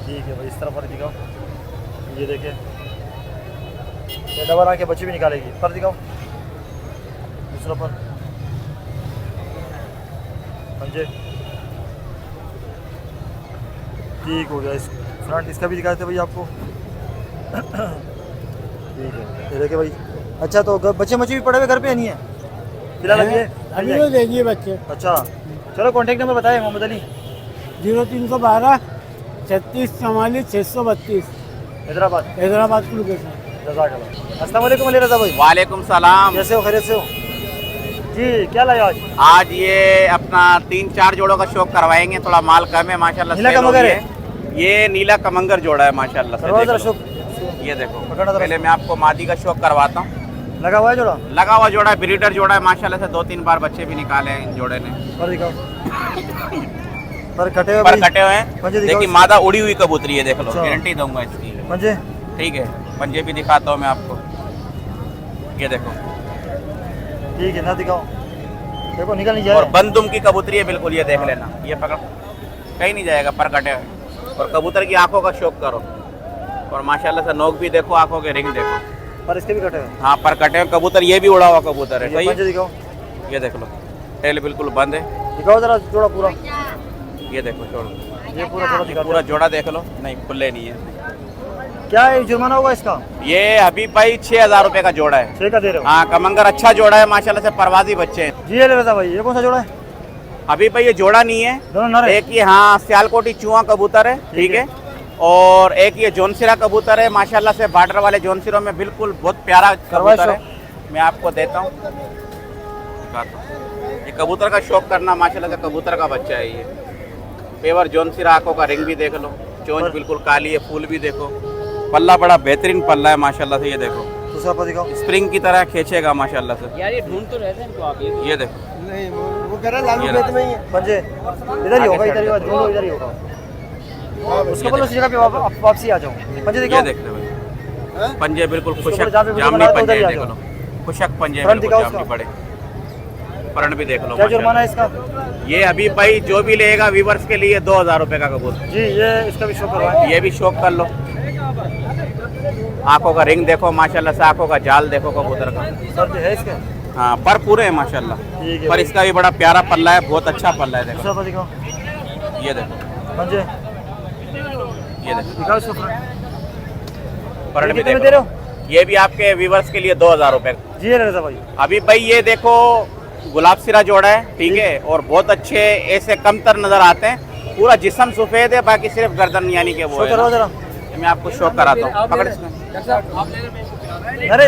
ठीक है भाई, इस तरफ पर दिखाओ। ये देखिए, ये डबल आँख के बच्चे भी निकालेगी। पर दिखाओ। दूसरा पर पंजे। ठीक हो गया। इस फ्रंट इसका भी दिखाते भाई आपको। ठीक है, ये देखिए भाई। अच्छा, तो बच्चे मच्चे भी पड़े हुए घर पे नहीं है फिलहाल? अभी अभी तो देखिए बच्चे। अच्छा, चलो कॉन्टेक्ट नंबर बताएं मोहम्मद अली। 0312 36 44 632। हैदराबाद। हैदराबाद की लोकेशन। जज़ाकल्लाह। अस्सलाम वालेकुम अली रज़ा भाई, वालेकुम सलाम। कैसे हो, खैरियत से हो जी? क्या लाए आज? आज ये अपना 3-4 जोड़ों का शौक करवाएंगे, थोड़ा माल कम है माशाल्लाह। नीला सेल हो कमंगर गई है? ये नीला कमंगर जोड़ा है माशाल्लाह से। करवाओ देख जरा लो। शौक। ये देखो, पकड़ना जरा। पहले मैं आपको मादी का शौक करवाता हूँ। लगा हुआ है जोड़ा? लगा हुआ जोड़ा है, ब्रीडर जोड़ा है माशाल्लाह से। 2-3 बार बच्चे भी निकाले हैं इन जोड़े ने। पर दिखाओ, पर कटे हुए पर भाई। कटे हुए हैं। पंजे दिखाओ देखिए इसके। मादा उड़ी हुई कबूतरी है, देख लो, अच्छा। गारंटी दूंगा इसकी। पंजे ठीक है, पंजे भी दिखाता हूँ मैं आपको। ये देखो, ठीक है ना, दिखाओ। देखो निकल नहीं और जाए। बंदुम की कबूतरी है बिल्कुल। ये देख लेना, ये पकड़, कहीं नहीं जाएगा, पर कटे हुए। और कबूतर की आंखों का शौक करो। और माशाल्लाह से नोक भी देखो, आंखों के रिंग देखो। पर इसके भी कटे हुए। हाँ, पर कटे हुए कबूतर। ये भी उड़ा हुआ कबूतर है, ये सही पंजे है। दिखाओ, ये देख लो, टेल बिल्कुल बंद है। दिखाओ जरा जोड़ा पूरा। ये देखो, छोड़ो, ये पूरा जोड़ा दिखा। पूरा जोड़ा देख लो। नहीं, खुले नहीं है। क्या है जुर्माना होगा इसका? ये हबीब भाई 6,000 रुपए का जोड़ा है। 6 का दे रहे हो? हाँ, कमंगर अच्छा जोड़ा है माशाल्लाह से, परवाजी बच्चे हैं। जी अली रज़ा भाई, ये कौन सा जोड़ा है? हबीब भाई ये जोड़ा नहीं है, दोनों नर है? एक ये हाँ सियालकोटी चूहा कबूतर है, ठीक है। और एक ये जोनसिरा कबूतर है माशाल्लाह से। बॉर्डर वाले जोनसिरों में बिल्कुल बहुत प्यारा कबूतर है। मैं आपको देता हूँ, दिखाता हूँ। ये कबूतर का शौक करना माशाल्लाह से, कबूतर का बच्चा है ये। पेवर जोनसिरा, आंखों का रिंग भी देख लो, चोंच बिल्कुल काली है, फूल भी देखो, पल्ला बड़ा बेहतरीन पल्ला है माशाल्लाह से। ये देखो, दूसरा पर दिखाओ। स्प्रिंग की तरह खींचेगा माशाल्लाह से। यार ये ढूंढ तो रहे थे इनको आप। ये देखो, नहीं वो कह रहा लालू ये खेत में ही है। पंजे इधर ही होगा, इधर ही होगा, दोनों इधर ही होगा। उसके बाद उस जगह पे वापसी आ जाओ। पंजे ये दिखाओ। देखते भाई, पंजे बिल्कुल उसके खुशक ऊपर जहाँ पे वीडियो जामनी बना रहे हो, पंजे उधर ही हैं, आ देख जाओ। लो, खुशक पंजे हैं, फ्रंट बिल्कुल दिखाओ जामनी बड़े। फ्रंट भी देख लो क्या जुर्माना माशाल्लाह। है इसका? ये अभी भाई जो भी लेगा व्यूवर्स के लिए 2,000 रुपए का कबूतर। जी ये इसका भी शो करवाएं। ये भी शौक कर लो। आंखों का रिंग देखो माशाल्लाह से, आंखों का जाल देखो कबूतर का। सर है इसके? हाँ, पर पूरे हैं माशाल्लाह। ठीक है पर भाई। इसका भी बड़ा प्यारा पल्ला है, बहुत अच्छा पल्ला है। देखो, दूसरा पर दिखाओ। ये देखो, पंजे ये देखो, दिखाओ इसको फ्रंट। फ्रंट भी कितने में देखो। दे रहे हो? ये भी आपके व्यूवर्स के लिए 2,000 रुपए। जी अली रज़ा भाई। अभी भाई ये देखो, गुलाब सिरा जोड़ा है, ठीक है। और बहुत अच्छे ऐसे कमतर नजर आते हैं। पूरा जिस्म सफेद है, बाकी सिर्फ गर्दन यानी कि वो शो है करवाओ ना। जरा। मैं आपको शौक कराता हूँ, पकड़ इसमें। अरे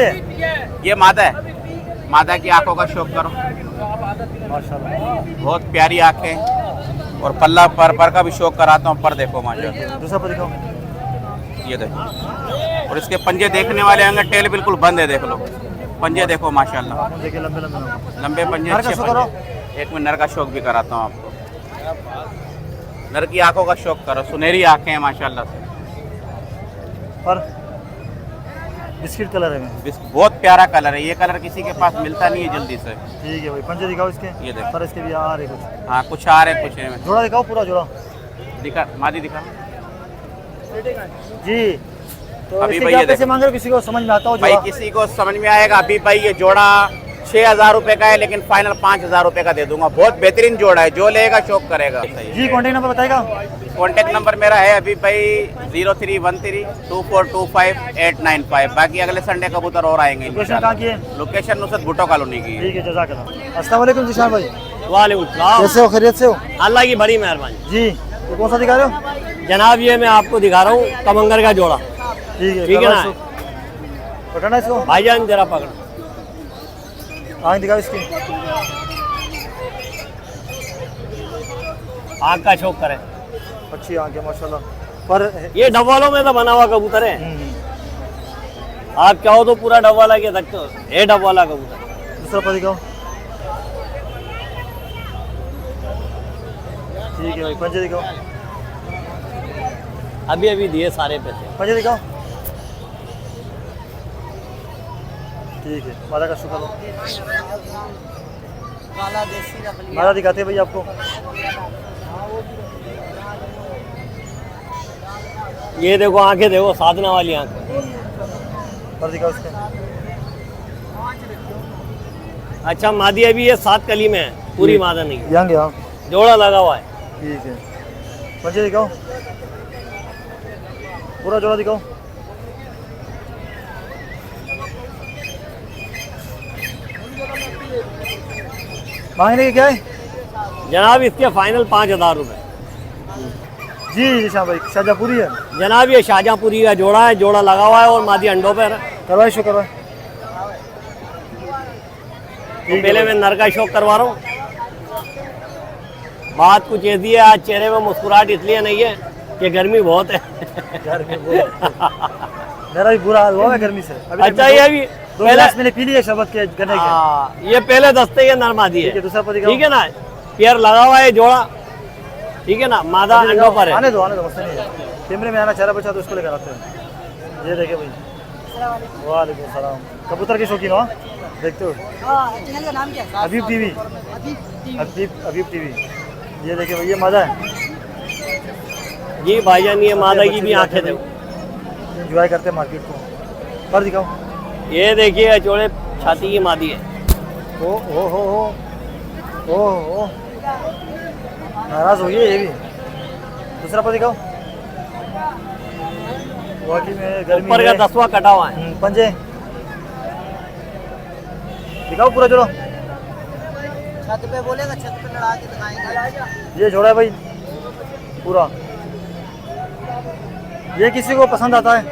ये मादा है, मादा की आंखों का शौक करो। माशाल्लाह, बहुत प्यारी आंखें। और पल्ला पर का भी शौक कराता हूँ। पर देखो माशाल्लाह, दूसरा पर दिखाओ। ये देखो। और इसके पंजे देखने वाले होंगे, टेल बिल्कुल बंद है, देख लो। पंजे देखो माशाल्लाह, देखिए लंबे लंबे। लंबे पंजे, नर का अच्छे शौक करो। पंजे। एक में नर का शौक भी कराता हूँ आपको। नर की आंखों का शौक करो, सुनहरी आंखें हैं माशाल्लाह से। पर बिस्किट कलर है। बहुत प्यारा कलर है। ये कलर किसी के पास मिलता नहीं है जल्दी से। ठीक है भाई, पंजे दिखाओ इसके। ये देखो। पर इसके भी आ रहे कुछ। हाँ, कुछ आ रहे कुछ है। जोड़ा दिखाओ, पूरा जोड़ा। दिखा, मादी दिखा। जी तो अभी इसके भाई क्या ये पैसे देखो। मांग रहे हो? किसी को समझ में आता हो भाई जोड़ा? किसी को समझ में आएगा। अभी भाई ये जोड़ा 6,000 रुपए का है, लेकिन फाइनल 5,000 रुपए का दे दूंगा। बहुत बेहतरीन जोड़ा है, जो लेगा शौक करेगा। जी कॉन्टेक्ट नंबर बताएगा? कॉन्टेक्ट नंबर मेरा है अभी भाई 03132425 बाकी अगले संडे कबूतर और आएंगे लोकेशन कहाँ की है? लोकेशन नुसरत भुट्टो कॉलोनी की है। ठीक है, जज़ाकल्लाह। अस्सलाम वालेकुम जिशान भाई, वालेकुम सलाम। कैसे हो, खैरियत से हो? अल्लाह की बड़ी मेहरबानी। जी तो कौन सा दिखा रहे हो? जनाब ये मैं आपको दिखा रहा हूँ कमंगर का जोड़ा। ठीक है, ठीक है करवाओ ना? इसको। पकड़ना इसको। भाईजान जरा पकड़। आँख दिखाओ इसकी। आग का शौक करे। अच्छी आँख है माशाल्लाह। पर ये डब्बालों में तो बना हुआ कबूतर है। आप चाहो तो पूरा डब्बा ला के सकते हो। ये डब्बाला कबूतर। दूसरा पर दिखाओ। ठीक है भाई, पंजे दिखाओ। अभी अभी दिए सारे पैसे। पंजे दिखाओ। ठीक है, मादा का शुक्र हो। मादा दिखाते हैं भाई आपको। ये देखो आंखें देखो, साधना वाली आंख। पर दिखाओ इसके। अच्छा मादी अभी ये 7 कली में है, पूरी मादा नहीं है। यंग यहाँ। जोड़ा लगा हुआ है। ठीक है, पंजे दिखाओ। पूरा जोड़ा दिखाओ। मांगने के क्या है? जनाब इसके फाइनल 5,000 रुपए। जी जी शाह भाई, शाहजहाँपुरी है। जनाब ये शाहजहाँपुरी का जोड़ा है, जोड़ा लगा हुआ है और मादी अंडों पर करवाए शो करवाए। तो पहले मैं नर का शौक करवा रहा हूँ। बात कुछ ऐसी है, आज चेहरे में मुस्कुराहट इसलिए नहीं है कि गर्मी बहुत है। मेरा भी बुरा हाल हुआ है गर्मी से। अभी अच्छा ये भी दो पहले गिलास मैंने पी लिए शरबत के गन्ने के। ये पहले दस्ते ये नरमादी ठीक है, है, दूसरा पति दिखाओ। ठीक है ना। पेयर लगा हुआ है जोड़ा, ठीक है ना। मादा अभी अंडों दिखाओ। पर है। आने दो मसला नहीं है। कैमरे में आना चाह रहा बच्चा तो उसको लेकर आते हैं। ये देखे भाई। वालेकुम सलाम। कबूतर की शौकीन हो? देखते हो? चैनल का नाम क्या है? हबीब टीवी। हबीब टीवी। ये देखिए भाई, ये मादा है। जी भाईजान ये मादा की भी आंखें देखो। एंजॉय करते हैं मार्केट को। पर दिखाओ। ये देखिए चौड़े छाती की मादी है। ओ हो नाराज हो गई ये भी। दूसरा पर दिखाओ। वाकई में गर्मी ऊपर का 10वां कटा हुआ है। पंजे दिखाओ पूरा जोड़ा। छत पे बोलेगा, छत पे लड़ा के दिखाएंगे। ये जोड़ा है भाई पूरा। ये किसी को पसंद आता है?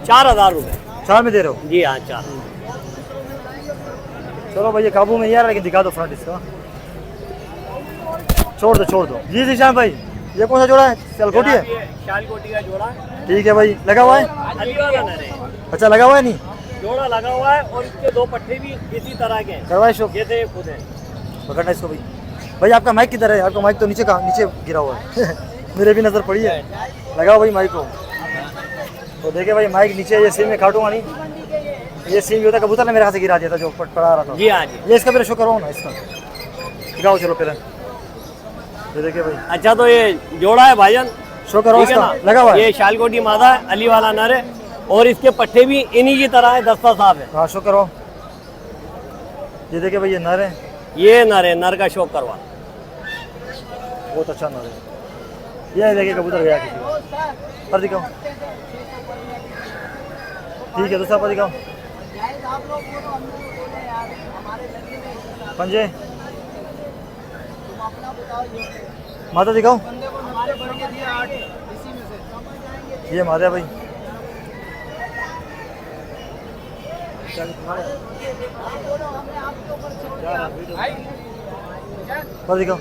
4000 रुपये। 4 में दे रहे हो? जी हाँ 4। चलो भाई ये काबू में यार, लेकिन दिखा दो फ्रंट इसका। छोड़ दो जी निशान भाई। ये कौन सा जोड़ा है? सियालकोटी है? सियालकोटी का जोड़ा है। ठीक है भाई। लगा हुआ है? अली वाला नर है। अच्छा लगा हुआ है। नहीं जोड़ा लगा हुआ है और इसके 2 पट्टे भी इसी तरह के हैं। करवाए शो। ये थे खुद है। पकड़ना इसको भाई। भाई आपका माइक किधर है? आपका माइक तो नीचे गिरा हुआ है। मेरे भी नजर पड़ी है। लगाओ भाई माइक को। तो देखे भाई माइक नीचे, ये सीन में काटूंगा नहीं। ये सीन भी होता है, कबूतर ने मेरे हाथ से गिरा दिया था जो पड़ा रहा था। जी हाँ जी। ये इसका पहले शो करवाओ ना इसका। दिखाओ चलो पहले। ये देखिए भाई अच्छा तो ये जोड़ा है भाईजान, शो करो ठीक है इसका। ना। लगा हुआ है? ये शालकोटी मादा है, अली वाला नर है और इसके पट्टे भी इन्हीं की तरह है, दस्ता साफ है। हाँ शो करो। ये देखिए भाई ये नर है। ये नर है, नर का शौक करवा। बहुत अच्छा नर है। ये देखिए कबूतर गया किसी को। पर दिखाओ। ठीक है दूसरा पर दिखाओ। पंजे माता दिखाओ। ये माता है भाई। पर दिखाओ।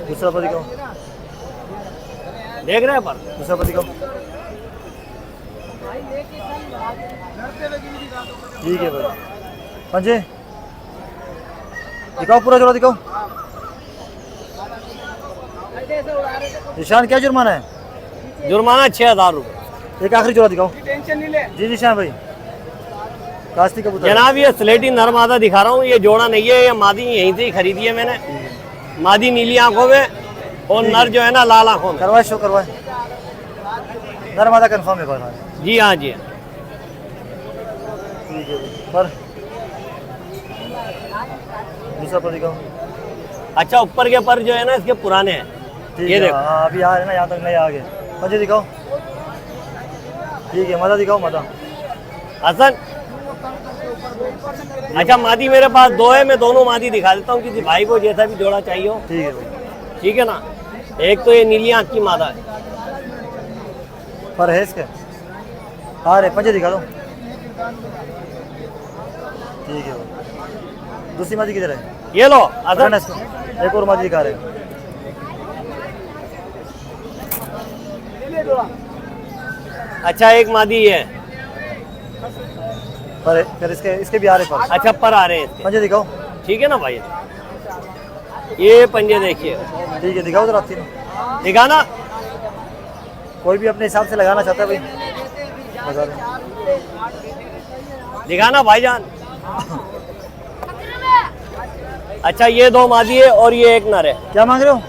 दूसरा पर दिखाओ। देख रहे हैं पर दूसरा पर दिखाओ। ठीक है भाई। पंजे दिखाओ, पूरा जोड़ा दिखाओ। निशान क्या जुर्माना है? जुर्माना 6000 रुपये। एक आखिरी जोड़ा दिखाओ। जी निशान भाई। कास्ती कबूतर जनाब ये स्लेटी नर मादा दिखा रहा हूँ। ये जोड़ा नहीं है, ये मादी यहीं से ही खरीदी है मैंने। मादी नीली आंखों में और नर जो है ना लाल आंखों में। करवाए शो करवाए। नर मादा कंफर्म है भाई। जी हाँ जी। ठीक है भाई। पर दूसरा पर दिखाओ। अच्छा ऊपर के पर जो है ना इसके पुराने हैं। ठीक ये है। देखो। हाँ अभी आ रहे ना, यहाँ तक नहीं आ गए। पंजे दिखाओ। ठीक है मादा दिखाओ। मादा हसन। अच्छा मादी मेरे पास 2 है, मैं दोनों मादी दिखा देता हूँ किसी भाई को जैसा भी जोड़ा चाहिए हो। ठीक है भाई। ठीक है ना। एक तो ये नीली आंख की मादा है। पर है इसके? हाँ रे पंजे दिखा दो। ठीक है भाई। दूसरी मादी किधर है? ये लो पकड़ना हसन। इसको। एक और मादी दिखा रहे हैं। अच्छा एक मादी है। पर फिर इसके भी आ रहे पर। अच्छा पर आ रहे हैं इसके। पंजे दिखाओ। ठीक है ना भाई। ये पंजे देखिए। ठीक है दिखाओ जरा। तीन दिखाना। कोई भी अपने हिसाब से लगाना चाहता है भाई लगा दो। दिखाना भाईजान। अच्छा ये 2 मादी है और ये एक नर है। क्या मांग रहे हो?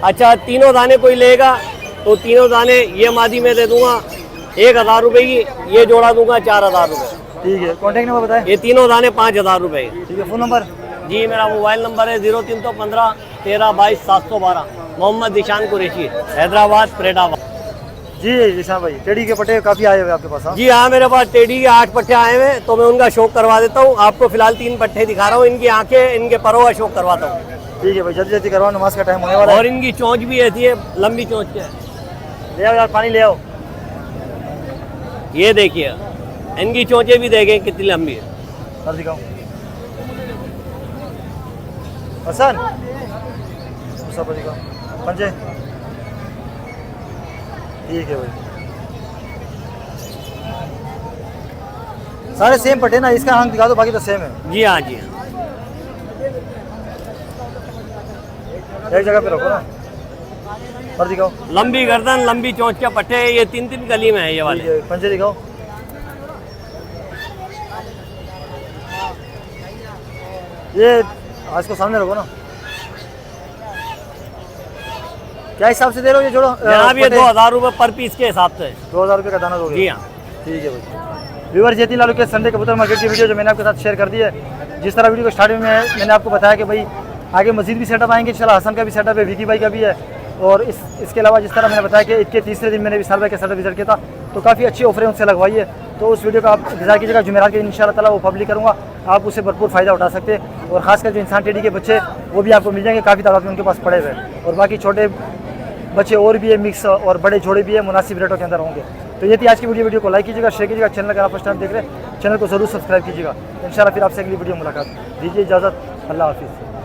अच्छा तीनों दाने कोई लेगा तो तीनों दाने ये मादी में दे दूंगा 1000 रुपए की। ये जोड़ा दूंगा 4000 रुपए। ठीक है। कॉन्टेक्ट नंबर बताएं। ये तीनों दाने 5000 रुपए के। ठीक है। Phone number? जी मेरा मोबाइल नंबर है 0315 13 22 712। मोहम्मद दिशान कुरैशी, हैदराबाद फरीदाबाद। जी निशान भाई। टेडी के पट्टे काफ़ी आए हुए आपके पास? हाँ जी हाँ मेरे पास टेडी के 8 पट्टे आए हुए, तो मैं उनका शौक करवा देता हूँ। आपको फिलहाल 3 पट्टे दिखा रहा हूँ। इनकी आंखें, इनके परों का शौक करवाता हूँ। ठीक है भाई। जल्दी जल्दी करवाओ, नमाज का टाइम होने वाला है। और इनकी चोंच भी ऐसी है, लंबी चोंच है। ले आओ यार, पानी ले आओ। ये देखिए इनकी चोंचे भी देखें कितनी लंबी है। सर दिखाओ हसन सब दिखाओ पंजे ठीक है भाई सारे सेम पटे ना इसका आंख दिखा दो बाकी तो सेम है जी हाँ जी हाँ। एक जगह पे रखो ना और दिखाओ लंबी गर्दन लंबी चोंच का पट्टे ये 3-3 गली में है ये वाले। ठीक है, पंजे दिखाओ ये आज को सामने रखो ना क्या हिसाब से दे रहे हो ये जोड़ो जनाब ये 2000 रुपये पर पीस के हिसाब से। 2000 रुपये का दाना दोगे जी हाँ। ठीक है भाई व्यूअर जेती लालू के संडे कबूतर मार्केट की वीडियो जो मैंने आपके साथ शेयर कर दी है। जिस तरह वीडियो को स्टार्टिंग में मैंने आपको बताया कि भाई आगे मजीद भी सेटअप आएंगे, चला हसन का भी सेटअप है, विकी भाई का भी है, और इसके अलावा जिस तरह मैंने बताया कि ईद के तीसरे दिन मैंने विशाल भाई का सेटअप विजिट किया था, तो काफ़ी अच्छी ऑफरें उनसे लगवाई है। तो उस वीडियो का आप इंतजार कीजिएगा, जुमेरात के इंशाल्लाह ताला वो पब्लिक करूँगा, आप उससे भरपूर फ़ायदा उठा सकते हैं। और खासकर जो इंसान टेडी के बच्चे वो भी आपको मिल जाएंगे, काफ़ी तादाद में उनके पास पड़े हुए हैं, और बाकी छोटे बच्चे और भी है मिक्स और बड़े जोड़े भी है, मुनासिब रेटों के अंदर होंगे। तो ये थी आज की वीडियो को लाइक कीजिएगा, शेयर कीजिएगा, चैनल अगर आप फर्स्ट टाइम देख रहे हैं चैनल को जरूर सब्सक्राइब कीजिएगा। इंशाल्लाह फिर आपसे अगली वीडियो मुलाकात, दीजिए इजाज़त, अल्लाह हाफिज़।